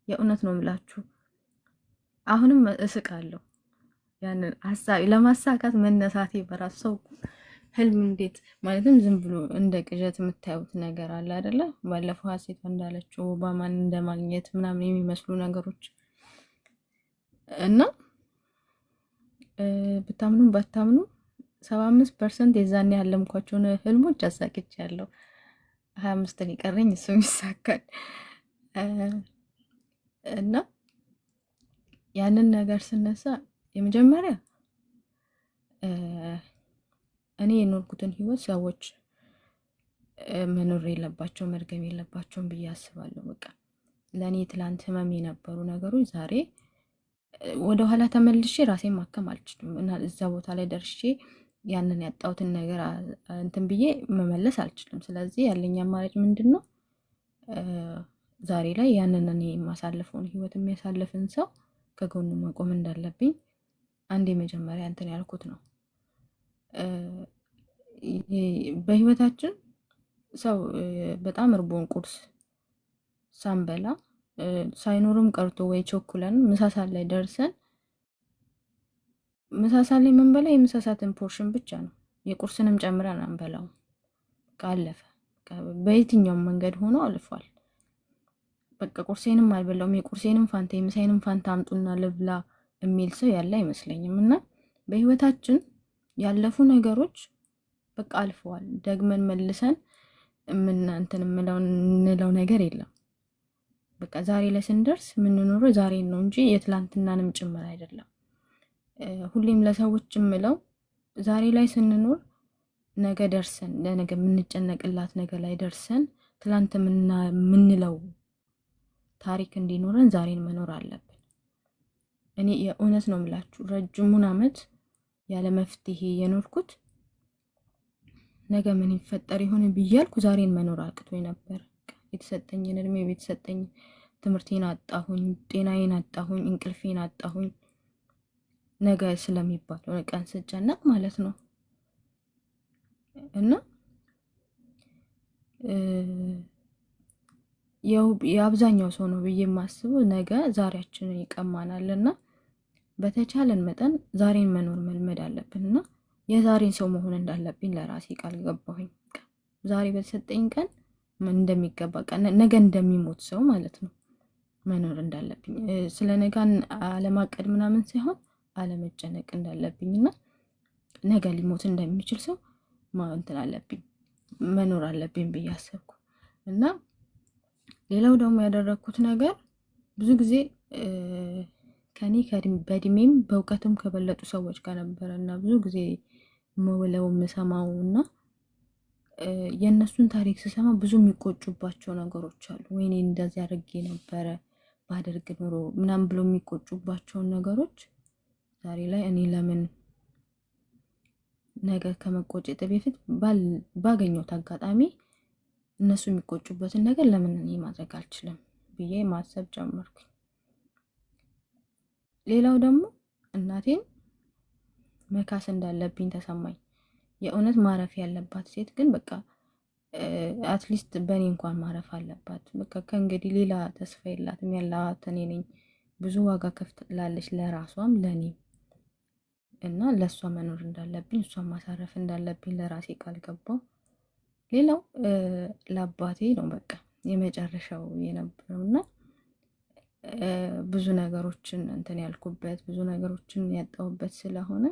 የእውነት ነው የምላችሁ አሁንም እስቃለሁ። ያንን ሐሳብ ለማሳካት መነሳቴ በራሱ ሰው ህልም እንዴት ማለትም ዝም ብሎ እንደ ቅዠት የምታዩት ነገር አለ አይደለ? ባለፈው ሀሴት እንዳለችው ኦባማን እንደማግኘት ምናምን የሚመስሉ ነገሮች እና ብታምኑ ባታምኑ 75% የዛኔ ያለምኳቸውን ህልሞች አሳክቻለሁ። 25 ሊቀረኝ እሱ ይሳካል እና ያንን ነገር ስነሳ የመጀመሪያ እኔ የኖርኩትን ህይወት ሰዎች መኖር የለባቸው መርገም የለባቸውም ብዬ አስባለሁ። በቃ ለእኔ ትላንት ህመም የነበሩ ነገሮች ዛሬ ወደ ኋላ ተመልሼ ራሴን ማከም አልችልም እና እዛ ቦታ ላይ ደርሼ ያንን ያጣሁትን ነገር እንትን ብዬ መመለስ አልችልም። ስለዚህ ያለኝ አማራጭ ምንድነው? ዛሬ ላይ ያንን እኔ የማሳልፈውን ህይወት የሚያሳልፍን ሰው ከጎኑ መቆም እንዳለብኝ አንዴ መጀመሪያ እንትን ያልኩት ነው። በህይወታችን ሰው በጣም እርቦን ቁርስ ሳንበላ ሳይኖርም ቀርቶ ወይ ቸኩለን ምሳሳት ላይ ደርሰን ምሳሳት ላይ መንበላ የምሳሳትን ፖርሽን ብቻ ነው የቁርስንም ጨምረን አንበላው። ካለፈ በየትኛውም መንገድ ሆኖ አልፏል። በቃ ቁርሴንም አልበላውም የቁርሴንም ፋንታ የምሳዬንም ፋንታ አምጡና ልብላ የሚል ሰው ያለ አይመስለኝም። እና በህይወታችን ያለፉ ነገሮች በቃ አልፈዋል። ደግመን መልሰን እንትን የምንለው ነገር የለም። በቃ ዛሬ ላይ ስንደርስ የምንኖረው ዛሬን ነው እንጂ የትላንትናንም ጭምር አይደለም። ሁሌም ለሰዎች የምለው ዛሬ ላይ ስንኖር ነገ ደርሰን ለነገ የምንጨነቅላት ነገ ላይ ደርሰን ትላንት የምንለው ታሪክ እንዲኖረን ዛሬን መኖር አለብን። እኔ የእውነት ነው የምላችሁ ረጅሙን ዓመት ያለ መፍትሄ የኖርኩት ነገ ምን ይፈጠር ይሆን ብያልኩ ዛሬን መኖር አቅቶኝ ነበር። የተሰጠኝን እድሜ የተሰጠኝ ትምህርቴን አጣሁኝ፣ ጤናዬን አጣሁኝ፣ እንቅልፌን አጣሁኝ። ነገ ስለሚባለው ቀን ስጨነቅ ማለት ነው። እና የአብዛኛው ሰው ነው ብዬ የማስበው ነገ ዛሬያችንን ይቀማናልና በተቻለን መጠን ዛሬን መኖር መልመድ አለብንና የዛሬን ሰው መሆን እንዳለብኝ ለራሴ ቃል ገባሁኝ። ዛሬ በተሰጠኝ ቀን ምን እንደሚገባ ቀን ነገ እንደሚሞት ሰው ማለት ነው መኖር እንዳለብኝ ስለ ነገን አለማቀድ ምናምን ሳይሆን አለመጨነቅ እንዳለብኝና ነገ ሊሞት እንደሚችል ሰው እንትን አለብኝ መኖር አለብኝ ብዬ አሰብኩ። እና ሌላው ደግሞ ያደረኩት ነገር ብዙ ጊዜ ከኔ በእድሜም በእውቀትም ከበለጡ ሰዎች ጋር ነበረና ብዙ ጊዜ መውለው የምሰማውና የእነሱን ታሪክ ስሰማ ብዙ የሚቆጩባቸው ነገሮች አሉ። ወይኔ እንደዚህ አድርጌ ነበረ ባደርግ ኖሮ ምናምን ብሎ የሚቆጩባቸውን ነገሮች ዛሬ ላይ እኔ ለምን ነገ ከመቆጨት በፊት ባገኘሁት አጋጣሚ እነሱ የሚቆጩበትን ነገር ለምን እኔ ማድረግ አልችልም ብዬ ማሰብ ጀመርኩ። ሌላው ደግሞ እናቴን መካስ እንዳለብኝ ተሰማኝ። የእውነት ማረፍ ያለባት ሴት ግን በቃ አትሊስት በእኔ እንኳን ማረፍ አለባት። በቃ ከእንግዲህ ሌላ ተስፋ የላትም፣ ያላት እኔ ነኝ። ብዙ ዋጋ ከፍላለች ለራሷም ለእኔም እና ለእሷ መኖር እንዳለብኝ እሷን ማሳረፍ እንዳለብኝ ለራሴ ቃል ገባው። ሌላው ለአባቴ ነው በቃ የመጨረሻው የነበረው እና ብዙ ነገሮችን እንትን ያልኩበት ብዙ ነገሮችን ያጣሁበት ስለሆነ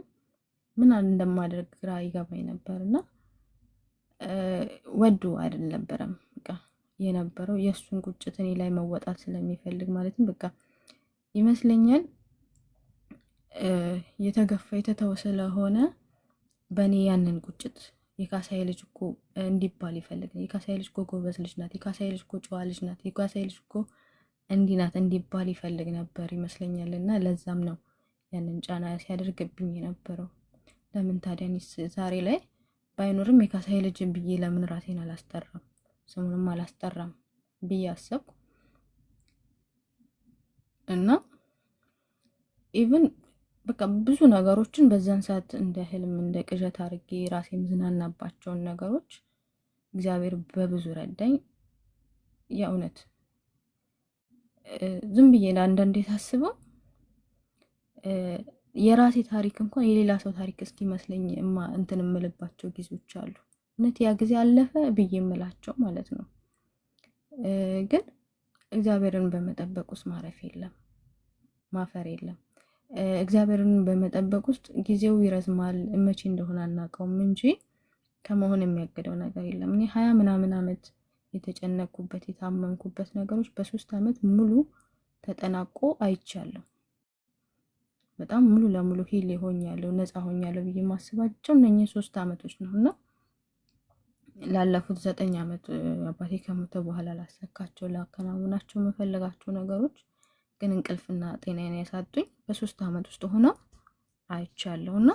ምን እንደማደርግ ግራ ይገባኝ ነበር እና ወዱ አይደለም በቃ የነበረው የእሱን ቁጭት እኔ ላይ መወጣት ስለሚፈልግ ማለትም በቃ ይመስለኛል የተገፋ የተተወ ስለሆነ በእኔ ያንን ቁጭት የካሳዬ ልጅ እኮ እንዲባል ይፈልግ ነው። የካሳዬ ልጅ እኮ ጎበዝ ልጅ ናት፣ የካሳዬ ልጅ እኮ ጨዋ ልጅ ናት፣ የካሳዬ ልጅ እኮ እንዲህ ናት እንዲባል ይፈልግ ነበር ይመስለኛል። እና ለዛም ነው ያንን ጫና ሲያደርግብኝ የነበረው። ለምን ታዲያ እኔስ ዛሬ ላይ ባይኖርም የካሳዬ ልጅ ብዬ ለምን ራሴን አላስጠራም ስሙንም አላስጠራም ብዬ አሰብኩ እና ኢቭን በቃ ብዙ ነገሮችን በዛን ሰዓት እንደ ህልም እንደ ቅዠት አድርጌ ራሴን ዝናናባቸውን ነገሮች እግዚአብሔር በብዙ ረዳኝ። የእውነት ዝም ብዬ አንዳንዴ ሳስበው የራሴ ታሪክ እንኳን የሌላ ሰው ታሪክ እስኪመስለኝ እንትን እምልባቸው ጊዜዎች አሉ። እውነት ያ ጊዜ አለፈ ብዬ እምላቸው ማለት ነው። ግን እግዚአብሔርን በመጠበቅ ውስጥ ማረፍ የለም ማፈር የለም። እግዚአብሔርን በመጠበቅ ውስጥ ጊዜው ይረዝማል መቼ እንደሆነ አናውቀውም እንጂ ከመሆን የሚያግደው ነገር የለም። እኔ 20 ምናምን ዓመት የተጨነቅኩበት የታመምኩበት ነገሮች በ3 ዓመት ሙሉ ተጠናቆ አይቻለሁ። በጣም ሙሉ ለሙሉ ሂል ሆኛለሁ፣ ነፃ ሆኛለሁ ብዬ ማስባቸው እነኚህ 3 ዓመቶች ነውና ላለፉት 9 ዓመት አባቴ ከሞተ በኋላ ላሳካቸው ላከናውናቸው መፈለጋቸው ነገሮች ግን እንቅልፍና ጤናዬን ያሳጡኝ በ3 ዓመት ውስጥ ሆነው አይቻለሁና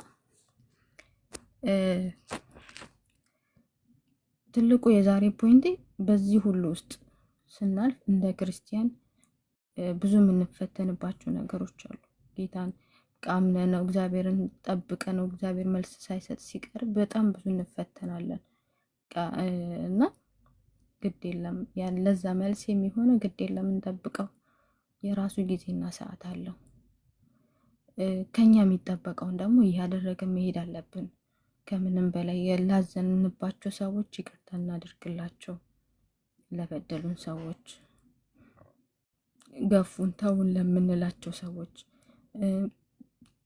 ትልቁ የዛሬ ፖይንቴ በዚህ ሁሉ ውስጥ ስናልፍ እንደ ክርስቲያን ብዙ የምንፈተንባቸው ነገሮች አሉ። ጌታን ቃምነ ነው እግዚአብሔርን ጠብቀ ነው እግዚአብሔር መልስ ሳይሰጥ ሲቀር በጣም ብዙ እንፈተናለን እና ግድ የለም ለዛ መልስ የሚሆነው ግድ የለም እንጠብቀው። የራሱ ጊዜና ሰዓት አለው። ከኛ የሚጠበቀውን ደግሞ እያደረገ መሄድ አለብን። ከምንም በላይ ላዘንባቸው ሰዎች ይቅርታ እናድርግላቸው። ለበደሉን ሰዎች፣ ገፉን፣ ተውን ለምንላቸው ሰዎች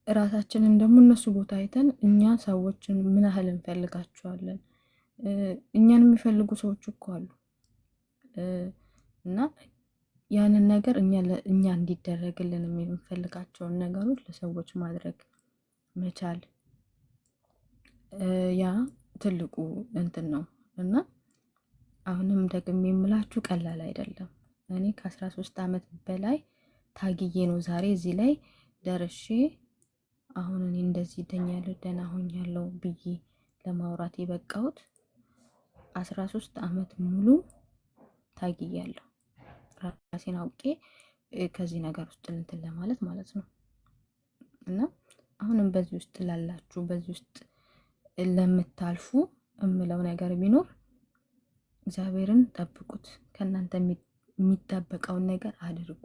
ራሳችንን ደግሞ እነሱ ቦታ አይተን እኛ ሰዎችን ምን ያህል እንፈልጋቸዋለን? እኛን የሚፈልጉ ሰዎች እኮ አሉ እና ያንን ነገር እኛ እንዲደረግልን የምንፈልጋቸውን ነገሮች ለሰዎች ማድረግ መቻል ያ ትልቁ እንትን ነው እና አሁንም ደግሜ የምላችሁ ቀላል አይደለም። እኔ ከ13 ዓመት በላይ ታግዬ ነው ዛሬ እዚህ ላይ ደርሼ አሁን እኔ እንደዚህ ደኛለሁ ደህና ሆኛለሁ ብዬ ለማውራት የበቃሁት 13 ዓመት ሙሉ ታግያለሁ። ራሴን አውቄ ከዚህ ነገር ውስጥ እንትን ለማለት ማለት ነው እና አሁንም በዚህ ውስጥ ላላችሁ በዚህ ውስጥ ለምታልፉ እምለው ነገር ቢኖር እግዚአብሔርን ጠብቁት። ከእናንተ የሚጠበቀውን ነገር አድርጉ።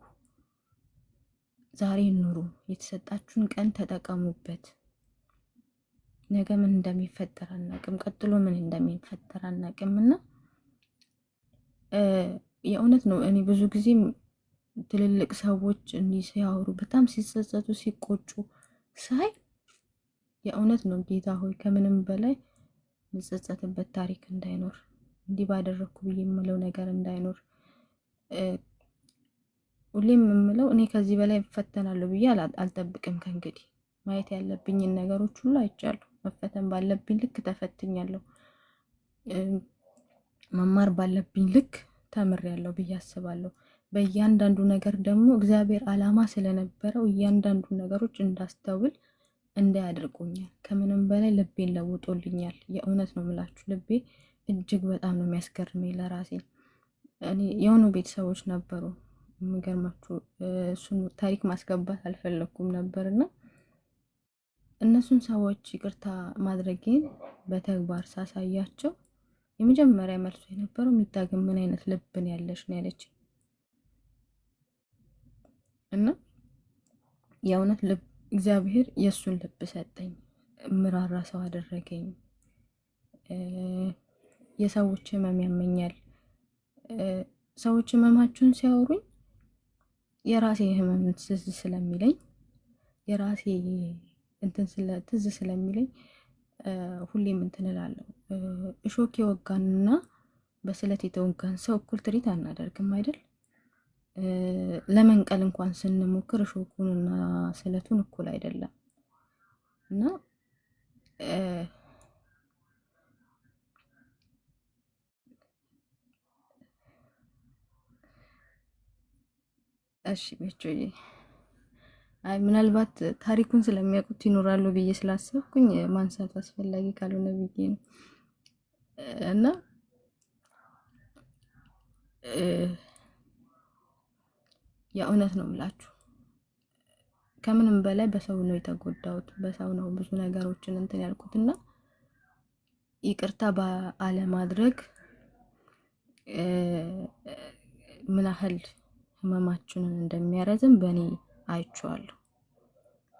ዛሬ ኑሩ። የተሰጣችሁን ቀን ተጠቀሙበት። ነገ ምን እንደሚፈጠር አናቅም። ቀጥሎ ምን እንደሚፈጠር አናቅም እና የእውነት ነው። እኔ ብዙ ጊዜ ትልልቅ ሰዎች እንዲህ ሲያወሩ በጣም ሲጸጸቱ ሲቆጩ ሳይ የእውነት ነው ጌታ ሆይ ከምንም በላይ ምጸጸትበት ታሪክ እንዳይኖር እንዲህ ባደረኩ ብዬ የምለው ነገር እንዳይኖር ሁሌም የምለው እኔ ከዚህ በላይ እፈተናለሁ ብዬ አልጠብቅም። ከእንግዲህ ማየት ያለብኝን ነገሮች ሁሉ አይቻለሁ። መፈተን ባለብኝ ልክ ተፈትኛለሁ። መማር ባለብኝ ልክ ተምሬያለሁ ብዬ አስባለሁ። በእያንዳንዱ ነገር ደግሞ እግዚአብሔር ዓላማ ስለነበረው እያንዳንዱ ነገሮች እንዳስተውል እንዳያደርጉኛል። ከምንም በላይ ልቤን ለውጦልኛል። የእውነት ነው የምላችሁ ልቤ እጅግ በጣም ነው የሚያስገርመኝ ለራሴ። እኔ የሆኑ ቤተሰቦች ነበሩ የሚገርማችሁ እሱን ታሪክ ማስገባት አልፈለኩም ነበርና እነሱን ሰዎች ይቅርታ ማድረጌን በተግባር ሳሳያቸው የመጀመሪያ መልሶ የነበረው ሚታገም ምን አይነት ልብን ያለሽ ነው ያለች እና የእውነት ልብ እግዚአብሔር የእሱን ልብ ሰጠኝ። ምራራ ሰው አደረገኝ። የሰዎች ህመም ያመኛል። ሰዎች ህመማቸውን ሲያወሩኝ የራሴ ህመም ትዝ ስለሚለኝ የራሴ ትዝ ስለሚለኝ ሁሌም እንትን እላለሁ። እሾክ የወጋንና በስለት የተወጋን ሰው እኩል ትሪት አናደርግም አይደል? ለመንቀል እንኳን ስንሞክር እሾኩንና ስለቱን እኩል አይደለም እና እሺ ቤቾዬ፣ አይ ምናልባት ታሪኩን ስለሚያውቁት ይኖራሉ ብዬ ስላሰብኩኝ ማንሳት አስፈላጊ ካልሆነ ብዬ ነው እና የእውነት ነው የምላችሁ ከምንም በላይ በሰው ነው የተጎዳሁት። በሰው ነው ብዙ ነገሮችን እንትን ያልኩትና ይቅርታ ባለማድረግ ምን ያህል ህመማችንን እንደሚያረዝም በእኔ አይቼዋለሁ።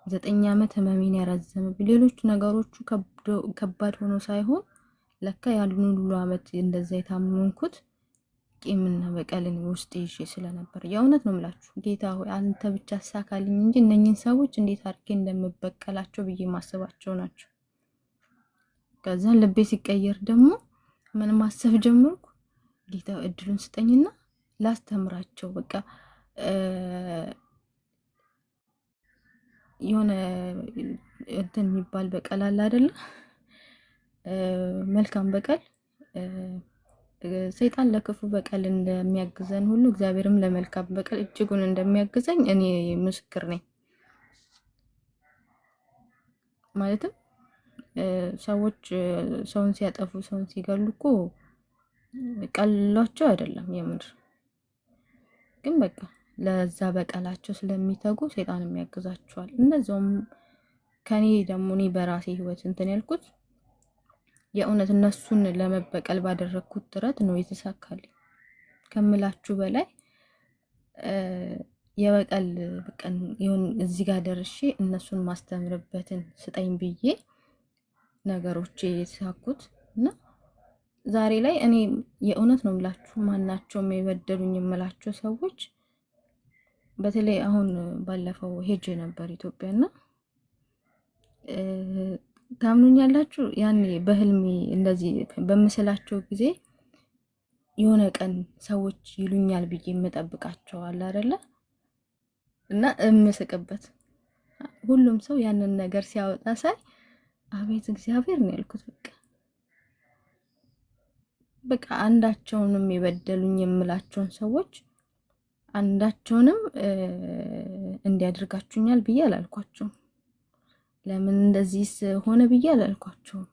9 ዓመት ህመሜን ያረዘመብኝ ሌሎች ነገሮቹ ከባድ ሆኖ ሳይሆን ለካ ያሉን ሁሉ ዓመት እንደዛ የታመንኩት ቂምና በቀልን ውስጥ ይዤ ስለነበር የእውነት ነው የምላችሁ ጌታ ሆይ አንተ ብቻ አሳካልኝ እንጂ እነኝን ሰዎች እንዴት አድርጌ እንደምበቀላቸው ብዬ ማሰባቸው ናቸው። ከዛን ልቤ ሲቀየር ደግሞ ምን ማሰብ ጀመርኩ፣ ጌታ እድሉን ስጠኝና ላስተምራቸው። በቃ የሆነ እንትን የሚባል በቀል አለ አይደለ? መልካም በቀል ሰይጣን ለክፉ በቀል እንደሚያግዘን ሁሉ እግዚአብሔርም ለመልካም በቀል እጅጉን እንደሚያግዘኝ እኔ ምስክር ነኝ። ማለትም ሰዎች ሰውን ሲያጠፉ ሰውን ሲገሉ እኮ ቀላቸው አይደለም የምር። ግን በቃ ለዛ በቀላቸው ስለሚተጉ ሰይጣንም ያግዛቸዋል። እንደዛውም ከኔ ደግሞ እኔ በራሴ ህይወት እንትን ያልኩት የእውነት እነሱን ለመበቀል ባደረኩት ጥረት ነው የተሳካልኝ ከምላችሁ በላይ የበቀል በቀን ይሁን እዚህ ጋር ደርሼ እነሱን ማስተምርበትን ስጠኝ ብዬ ነገሮች የተሳኩት እና ዛሬ ላይ እኔ የእውነት ነው የምላችሁ ማናቸውም የበደሉኝ የምላቸው ሰዎች በተለይ አሁን ባለፈው ሄጄ ነበር ኢትዮጵያና ታምኑኛላችሁ ያኔ በህልሜ እንደዚህ በምስላቸው ጊዜ የሆነ ቀን ሰዎች ይሉኛል ብዬ የምጠብቃቸዋል አይደለ እና እምስቅበት ሁሉም ሰው ያንን ነገር ሲያወጣ ሳይ አቤት እግዚአብሔር ነው ያልኩት። በቃ አንዳቸውንም የበደሉኝ የምላቸውን ሰዎች አንዳቸውንም እንዲያደርጋችሁኛል ብዬ አላልኳቸውም። ለምን እንደዚህ ሆነ ብዬ አላልኳቸውም።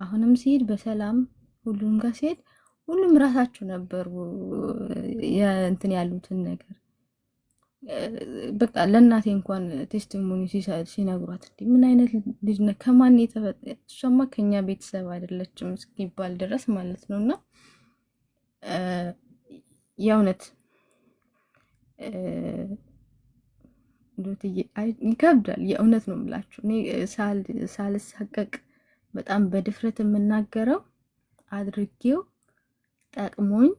አሁንም ሲሄድ በሰላም ሁሉም ጋር ሲሄድ ሁሉም ራሳቸው ነበሩ እንትን ያሉትን ነገር በቃ ለእናቴ እንኳን ቴስቲሞኒ ሲነግሯት ምን አይነት ልጅ ነው ከማን የተፈጠረ እሷማ ከኛ ቤተሰብ አይደለችም እስኪባል ድረስ ማለት ነውና የእውነት ይከብዳል። የእውነት ነው የምላችሁ እኔ ሳልሳቀቅ በጣም በድፍረት የምናገረው አድርጌው ጠቅሞኝ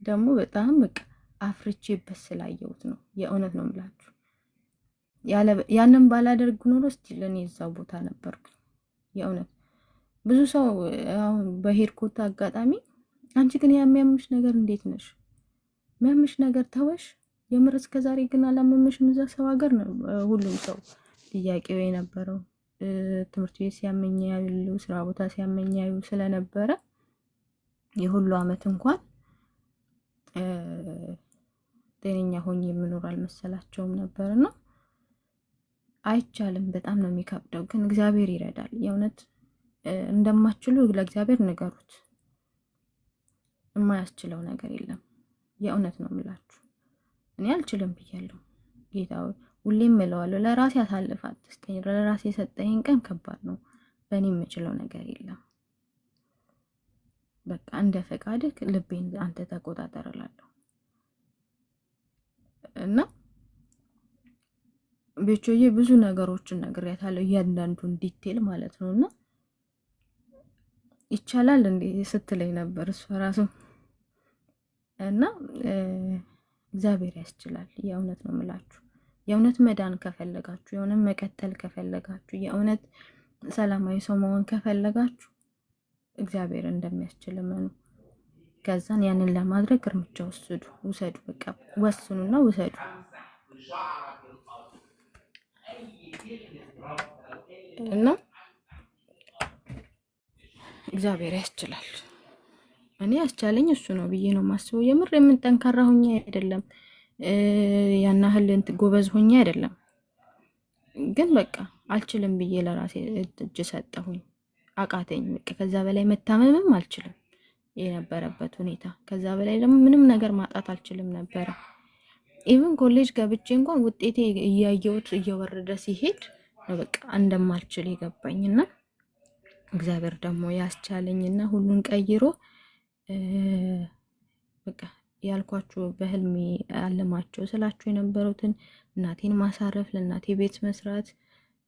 ደግሞ በጣም በቃ አፍርቼበት ስላየሁት ነው። የእውነት ነው የምላችሁ ያንን ባላደርግ ኖሮ እስቲ ለኔ እዛው ቦታ ነበርኩ። የእውነት ብዙ ሰው አሁን በሄድኩት አጋጣሚ አንቺ ግን የሚያምሽ ነገር እንዴት ነሽ? የሚያምሽ ነገር ተወሽ? የምር እስከዛሬ ግን አላመመሽም? እዛ ሰው ሀገር ነው ሁሉም ሰው ጥያቄው የነበረው። ትምህርት ቤት ሲያመኛዩ፣ ስራ ቦታ ሲያመኛዩ ስለነበረ የሁሉ አመት እንኳን ጤነኛ ሆኜ የምኖር አልመሰላቸውም ነበርና አይቻልም። በጣም ነው የሚከብደው፣ ግን እግዚአብሔር ይረዳል። የእውነት እንደማትችሉ ለእግዚአብሔር ንገሩት። የማያስችለው ነገር የለም። የእውነት ነው የምላችሁ እኔ አልችልም ብያለሁ። ጌታ ሁሌም እለዋለሁ ለራሴ አሳልፍ አትስጠኝ። ለራሴ የሰጠኝ ቀን ከባድ ነው። በእኔ የምችለው ነገር የለም። በቃ እንደ ፈቃድህ ልቤን አንተ ተቆጣጠር እላለሁ። እና ቤቾዬ ብዙ ነገሮችን ነግሬያታለሁ፣ እያንዳንዱን ዲቴል ማለት ነው። እና ይቻላል እንዴ ስትለኝ ነበር እሷ ራሱ። እና እግዚአብሔር ያስችላል። የእውነት ነው የምላችሁ። የእውነት መዳን ከፈለጋችሁ፣ የእውነት መቀጠል ከፈለጋችሁ፣ የእውነት ሰላማዊ ሰው መሆን ከፈለጋችሁ እግዚአብሔር እንደሚያስችል እመኑ። ከዛን ያንን ለማድረግ እርምጃ ውሰዱ። በቃ ወስኑና ውሰዱ። እና እግዚአብሔር ያስችላል። እኔ ያስቻለኝ እሱ ነው ብዬ ነው የማስበው። የምር የምንጠንካራ ሆኜ አይደለም፣ ያን ያህል ጎበዝ ሆኜ አይደለም፣ ግን በቃ አልችልም ብዬ ለራሴ እጅ ሰጠሁኝ። አቃተኝ። በቃ ከዛ በላይ መታመምም አልችልም የነበረበት ሁኔታ። ከዛ በላይ ደግሞ ምንም ነገር ማጣት አልችልም ነበረ። ኢቭን ኮሌጅ ገብቼ እንኳን ውጤቴ እያየሁት እየወረደ ሲሄድ ነው በቃ እንደማልችል የገባኝና እግዚአብሔር ደግሞ ያስቻለኝና ሁሉን ቀይሮ በቃ ያልኳችሁ በህልሜ አለማቸው ስላችሁ የነበሩትን እናቴን ማሳረፍ፣ ለእናቴ ቤት መስራት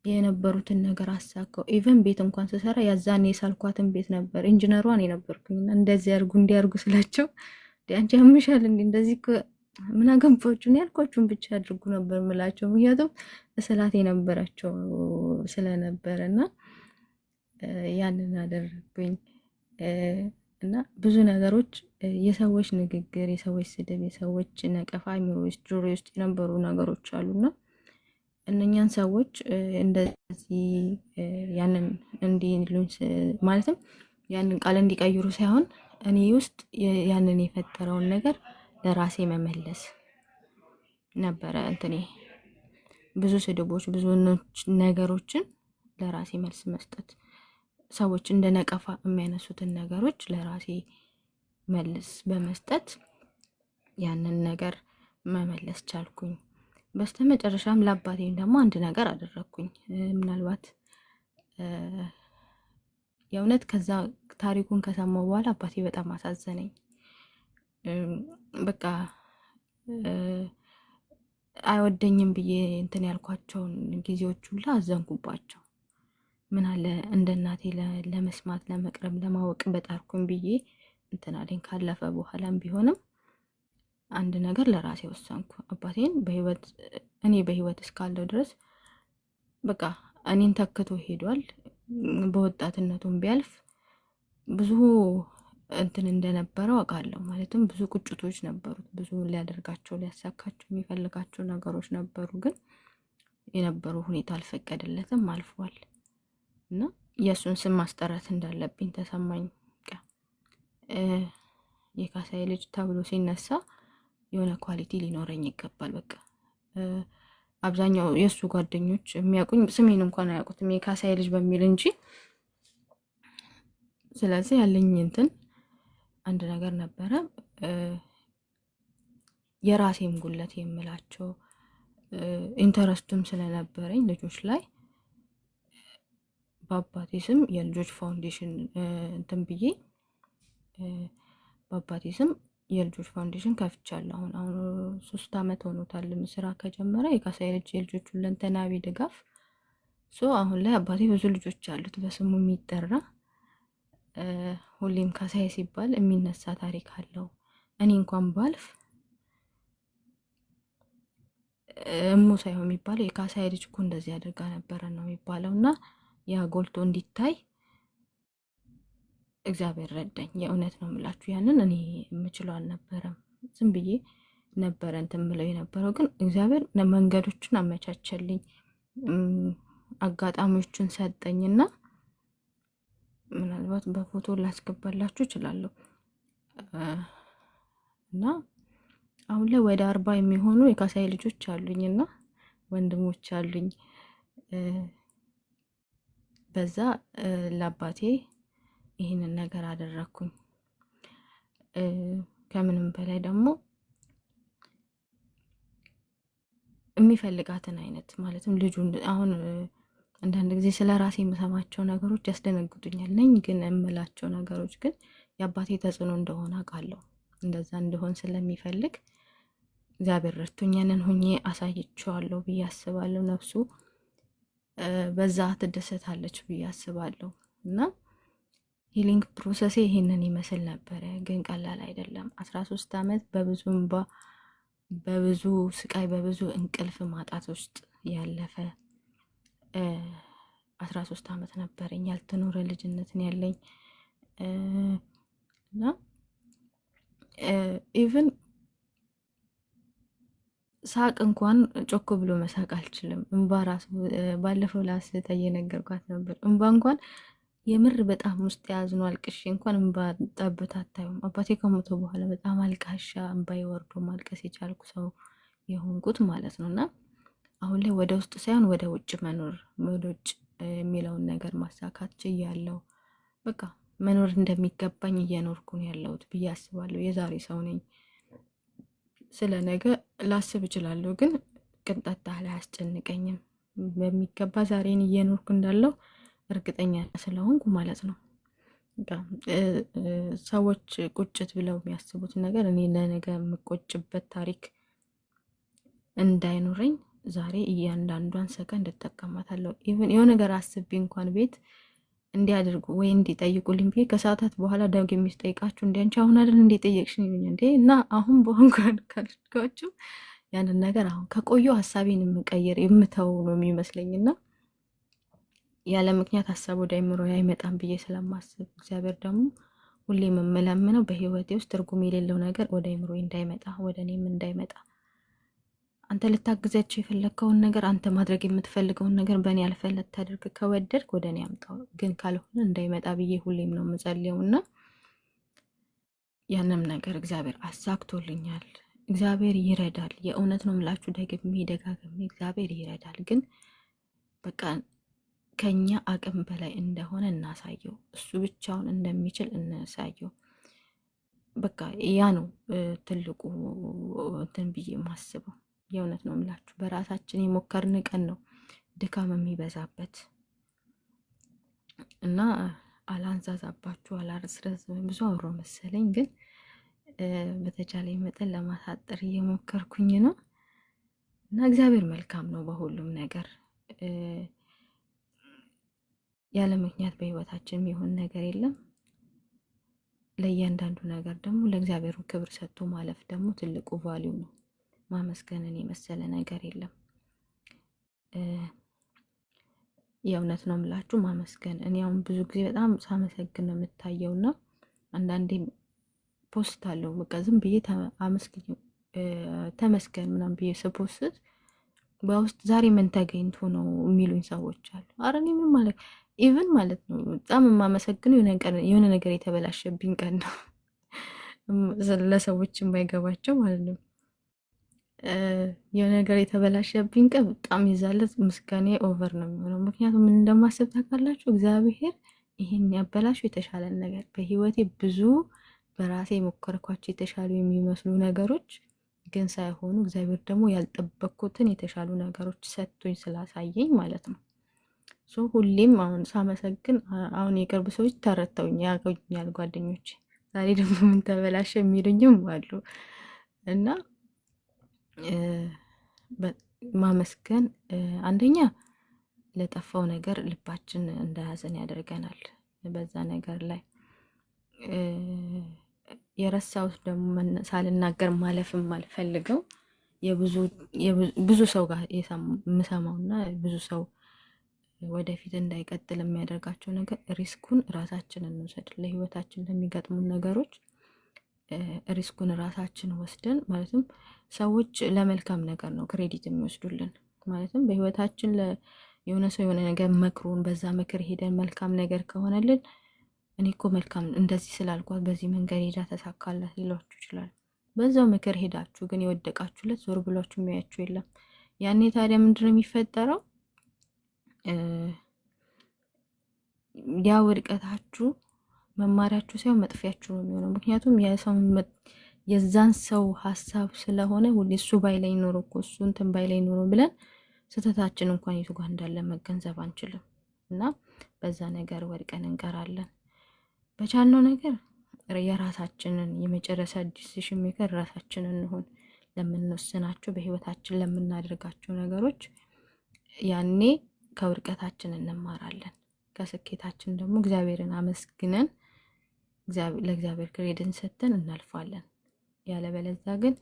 የነበሩትን ነገር አሳካው። ኢቨን ቤት እንኳን ስሰራ ያዛኔ የሳልኳትን ቤት ነበር ኢንጂነሯን የነበርኩኝና እንደዚህ ያርጉ እንዲያርጉ ስላቸው አንቺ ያምሻል እንዴ እንደዚህ ምን አገባችሁ ነው ያልኳችሁን ብቻ አድርጉ ነበር ምላቸው። ምክንያቱም ስላት የነበራቸው ስለነበረና ያንን አደረግኩኝ። እና ብዙ ነገሮች የሰዎች ንግግር፣ የሰዎች ስድብ፣ የሰዎች ነቀፋ ጆሮ ውስጥ የነበሩ ነገሮች አሉና እነኛን ሰዎች እንደዚህ ያንን እንዲሉኝ ማለትም ያንን ቃል እንዲቀይሩ ሳይሆን እኔ ውስጥ ያንን የፈጠረውን ነገር ለራሴ መመለስ ነበረ። እንትኔ ብዙ ስድቦች፣ ብዙ ነገሮችን ለራሴ መልስ መስጠት፣ ሰዎች እንደ ነቀፋ የሚያነሱትን ነገሮች ለራሴ መልስ በመስጠት ያንን ነገር መመለስ ቻልኩኝ። በስተመጨረሻም ለአባቴም ደግሞ አንድ ነገር አደረግኩኝ። ምናልባት የእውነት ከዛ ታሪኩን ከሰማሁ በኋላ አባቴ በጣም አሳዘነኝ። በቃ አይወደኝም ብዬ እንትን ያልኳቸውን ጊዜዎች ሁላ አዘንኩባቸው። ምን አለ እንደ እናቴ ለመስማት ለመቅረብ ለማወቅ በጣርኩኝ ብዬ እንትን አለኝ። ካለፈ በኋላም ቢሆንም አንድ ነገር ለራሴ ወሰንኩ። አባቴን እኔ በህይወት እስካለው ድረስ በቃ እኔን ተክቶ ሄዷል። በወጣትነቱም ቢያልፍ ብዙ እንትን እንደነበረው አውቃለሁ። ማለትም ብዙ ቁጭቶች ነበሩት፣ ብዙ ሊያደርጋቸው ሊያሳካቸው የሚፈልጋቸው ነገሮች ነበሩ። ግን የነበሩ ሁኔታ አልፈቀደለትም፣ አልፏል። እና የእሱን ስም ማስጠራት እንዳለብኝ ተሰማኝ። የካሳዬ ልጅ ተብሎ ሲነሳ የሆነ ኳሊቲ ሊኖረኝ ይገባል። በቃ አብዛኛው የእሱ ጓደኞች የሚያውቁኝ ስሜን እንኳን አያውቁትም የካሳዬ ልጅ በሚል እንጂ። ስለዚህ ያለኝ እንትን አንድ ነገር ነበረ። የራሴም ጉለት የምላቸው ኢንተረስቱም ስለነበረኝ ልጆች ላይ በአባቴ ስም የልጆች ፋውንዴሽን እንትን ብዬ በአባቴ ስም የልጆች ፋውንዴሽን ከፍቻለሁ። አሁን 3 ዓመት ሆኖታል ስራ ከጀመረ። የካሳዬ ልጅ የልጆች ሁለንተናዊ ድጋፍ አሁን ላይ አባቴ ብዙ ልጆች አሉት በስሙ የሚጠራ። ሁሌም ካሳዬ ሲባል የሚነሳ ታሪክ አለው። እኔ እንኳን ባልፍ እሙ ሳይሆን የሚባለው የካሳዬ ልጅ እኮ እንደዚህ አድርጋ ነበረ ነው የሚባለው። እና ያ ጎልቶ እንዲታይ እግዚአብሔር ረዳኝ። የእውነት ነው የምላችሁ። ያንን እኔ የምችለው አልነበረም። ዝም ብዬ ነበረ እንትን ብለው የነበረው። ግን እግዚአብሔር መንገዶችን አመቻቸልኝ፣ አጋጣሚዎችን ሰጠኝና ምናልባት በፎቶ ላስገባላችሁ እችላለሁ። እና አሁን ላይ ወደ 40 የሚሆኑ የካሳዬ ልጆች አሉኝና ወንድሞች አሉኝ። በዛ ለአባቴ ይህንን ነገር አደረግኩኝ። ከምንም በላይ ደግሞ የሚፈልጋትን አይነት ማለትም ልጁን አሁን አንዳንድ ጊዜ ስለ ራሴ የምሰማቸው ነገሮች ያስደነግጡኛል። ነኝ ግን የምላቸው ነገሮች ግን የአባቴ ተጽዕኖ እንደሆነ አውቃለሁ። እንደዛ እንደሆን ስለሚፈልግ እግዚአብሔር ረድቶኛንን ሆኜ አሳይቼዋለሁ ብዬ አስባለሁ። ነፍሱ በዛ ትደሰታለች ብዬ አስባለሁ። እና ሂሊንግ ፕሮሰሴ ይሄንን ይመስል ነበረ፣ ግን ቀላል አይደለም። 13 ዓመት በብዙ እንባ፣ በብዙ ስቃይ፣ በብዙ እንቅልፍ ማጣት ውስጥ ያለፈ 13 ዓመት ነበረኝ። ያልተኖረ ልጅነትን ያለኝ እና ኢቭን ሳቅ እንኳን ጮክ ብሎ መሳቅ አልችልም። እንባ ራሱ ባለፈው ላስታ እየነገርኳት ነበር። እንባ እንኳን የምር በጣም ውስጥ ያዝኖ አልቅሼ እንኳን እንባ ጠብታ አታዩም። አባቴ ከሞተ በኋላ በጣም አልቃሻ እንባ ወርዶ ማልቀስ የቻልኩ ሰው የሆንኩት ማለት ነው። እና አሁን ላይ ወደ ውስጥ ሳይሆን ወደ ውጭ መኖር፣ ወደ ውጭ የሚለውን ነገር ማሳካት ችያለሁ። በቃ መኖር እንደሚገባኝ እየኖርኩ ነው ያለሁት ብዬ አስባለሁ። የዛሬ ሰው ነኝ። ስለ ነገ ላስብ እችላለሁ፣ ግን ቅንጣት ያህል አያስጨንቀኝም። በሚገባ ዛሬን እየኖርኩ እንዳለው እርግጠኛ ስለሆንኩ ማለት ነው። ሰዎች ቁጭት ብለው የሚያስቡት ነገር እኔ ለነገ የምቆጭበት ታሪክ እንዳይኖረኝ ዛሬ እያንዳንዷን ሰከንድ እጠቀማታለሁ። ኢቭን የሆነ ነገር አስቤ እንኳን ቤት እንዲያደርጉ ወይ እንዲጠይቁልኝ ብዬ ከሰዓታት በኋላ ደግ የሚስጠይቃችሁ እንዲያንቺ አሁን አይደል እንዲጠየቅሽኝ ይሉኛል እንዴ። እና አሁን በሆንኳን ካልኳችሁ ያንን ነገር አሁን ከቆዩ ሀሳቤን የምቀይር የምተው ነው የሚመስለኝና ያለ ምክንያት ሀሳብ ወደ አይምሮ አይመጣም ብዬ ስለማስብ እግዚአብሔር ደግሞ ሁሌ የምመለምነው በህይወቴ ውስጥ ትርጉም የሌለው ነገር ወደ አይምሮ እንዳይመጣ፣ ወደ እኔም እንዳይመጣ። አንተ ልታግዛቸው የፈለግከውን ነገር፣ አንተ ማድረግ የምትፈልገውን ነገር በእኔ አልፈህ ልታደርግ ከወደድክ ወደ እኔ አምጣው፣ ግን ካልሆነ እንዳይመጣ ብዬ ሁሌም ነው የምጸልየውና ያንም ነገር እግዚአብሔር አሳክቶልኛል። እግዚአብሔር ይረዳል። የእውነት ነው የምላችሁ፣ ደግሜ ደጋግሜ እግዚአብሔር ይረዳል። ግን በቃ ከኛ አቅም በላይ እንደሆነ እናሳየው፣ እሱ ብቻውን እንደሚችል እናሳየው። በቃ ያ ነው ትልቁ እንትን ብዬ የማስበው። የእውነት ነው የምላችሁ፣ በራሳችን የሞከርን ቀን ነው ድካም የሚበዛበት እና አላንዛዛባችሁ፣ አላርስረዝም፣ ብዙ አውሮ መሰለኝ፣ ግን በተቻለ መጠን ለማሳጠር እየሞከርኩኝ ነው እና እግዚአብሔር መልካም ነው በሁሉም ነገር። ያለ ምክንያት በህይወታችን የሚሆን ነገር የለም። ለእያንዳንዱ ነገር ደግሞ ለእግዚአብሔሩ ክብር ሰጥቶ ማለፍ ደግሞ ትልቁ ቫሊዩ ነው። ማመስገንን የመሰለ ነገር የለም። የእውነት ነው የምላችሁ ማመስገን። እኔ አሁን ብዙ ጊዜ በጣም ሳመሰግን ነው የምታየውና አንዳንዴ ፖስት አለው በቃ ዝም ብዬ ተመስገን ምናምን ብዬ ስፖስት በውስጥ ዛሬ ምን ተገኝቶ ነው የሚሉኝ ሰዎች አሉ። አረ እኔ ምን ማለት ኢቭን ማለት ነው በጣም የማመሰግነው የሆነ ነገር የተበላሸብኝ ቀን ነው ለሰዎች የማይገባቸው ማለት ነው። የሆነ ነገር የተበላሸብኝ ቀን በጣም ይዛለት ምስጋኔ ኦቨር ነው የሚሆነው። ምክንያቱም ምን እንደማስብ ታውቃላችሁ? እግዚአብሔር ይሄን ያበላሸው የተሻለን ነገር በህይወቴ ብዙ በራሴ የሞከርኳቸው የተሻሉ የሚመስሉ ነገሮች ግን ሳይሆኑ እግዚአብሔር ደግሞ ያልጠበቅኩትን የተሻሉ ነገሮች ሰጥቶኝ ስላሳየኝ ማለት ነው። ሁሌም አሁን ሳመሰግን አሁን የቅርብ ሰዎች ተረተውኝ ያገኛል ጓደኞች። ዛሬ ደግሞ ምን ተበላሸ የሚሉኝም አሉ እና ማመስገን አንደኛ ለጠፋው ነገር ልባችን እንዳያዘን ያደርገናል። በዛ ነገር ላይ የረሳሁት ደግሞ ሳልናገር ማለፍም አልፈልገው ብዙ ሰው ጋር የምሰማውና ብዙ ሰው ወደፊት እንዳይቀጥል የሚያደርጋቸው ነገር ሪስኩን ራሳችን እንውሰድ። ለህይወታችን ለሚገጥሙን ነገሮች ሪስኩን ራሳችን ወስደን ማለትም ሰዎች ለመልካም ነገር ነው ክሬዲት የሚወስዱልን። ማለትም በህይወታችን የሆነ ሰው የሆነ ነገር መክሮን በዛ ምክር ሄደን መልካም ነገር ከሆነልን እኔ እኮ መልካም እንደዚህ ስላልኳት በዚህ መንገድ ሄዳ ተሳካላት ሊሏችሁ ይችላል። በዛው ምክር ሄዳችሁ ግን የወደቃችሁለት ዞር ብሏችሁ የሚያችሁ የለም። ያኔ ታዲያ ምንድነው የሚፈጠረው? ያ ውድቀታችሁ መማሪያችሁ ሳይሆን መጥፊያችሁ ነው የሚሆነው። ምክንያቱም የዛን ሰው ሀሳብ ስለሆነ ሁሌ እሱ ባይላይ ኖሮ እኮ እሱ እንትን ባይላይ ኖሮ ብለን ስህተታችን እንኳን የቱ ጋር እንዳለ መገንዘብ አንችልም እና በዛ ነገር ወድቀን እንቀራለን። በቻልነው ነገር የራሳችንን የመጨረሻ ዲሲሽን ሜከር ራሳችንን እንሆን ለምንወስናቸው በህይወታችን ለምናደርጋቸው ነገሮች። ያኔ ከውድቀታችን እንማራለን፣ ከስኬታችን ደግሞ እግዚአብሔርን አመስግነን ለእግዚአብሔር ክሬድን ሰጥተን እናልፋለን። ያለበለዚያ ግን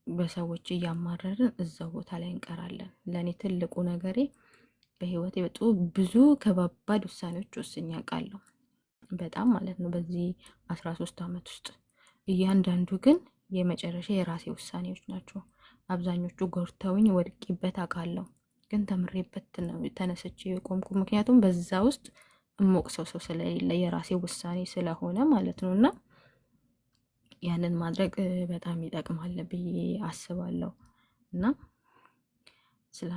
በሰዎች እያማረርን እዛው ቦታ ላይ እንቀራለን። ለእኔ ትልቁ ነገሬ በህይወቴ በጣም ብዙ ከባባድ ውሳኔዎች ወስኜ አውቃለሁ፣ በጣም ማለት ነው በዚህ 13 ዓመት ውስጥ። እያንዳንዱ ግን የመጨረሻ የራሴ ውሳኔዎች ናቸው። አብዛኞቹ ጎርተውኝ ወድቄበት አውቃለሁ፣ ግን ተምሬበት ነው ተነስቼ የቆምኩ። ምክንያቱም በዛ ውስጥ እሞቅሰው ሰው ስለሌለ የራሴ ውሳኔ ስለሆነ ማለት ነው። እና ያንን ማድረግ በጣም ይጠቅማል ብዬ አስባለሁ። እና ስለ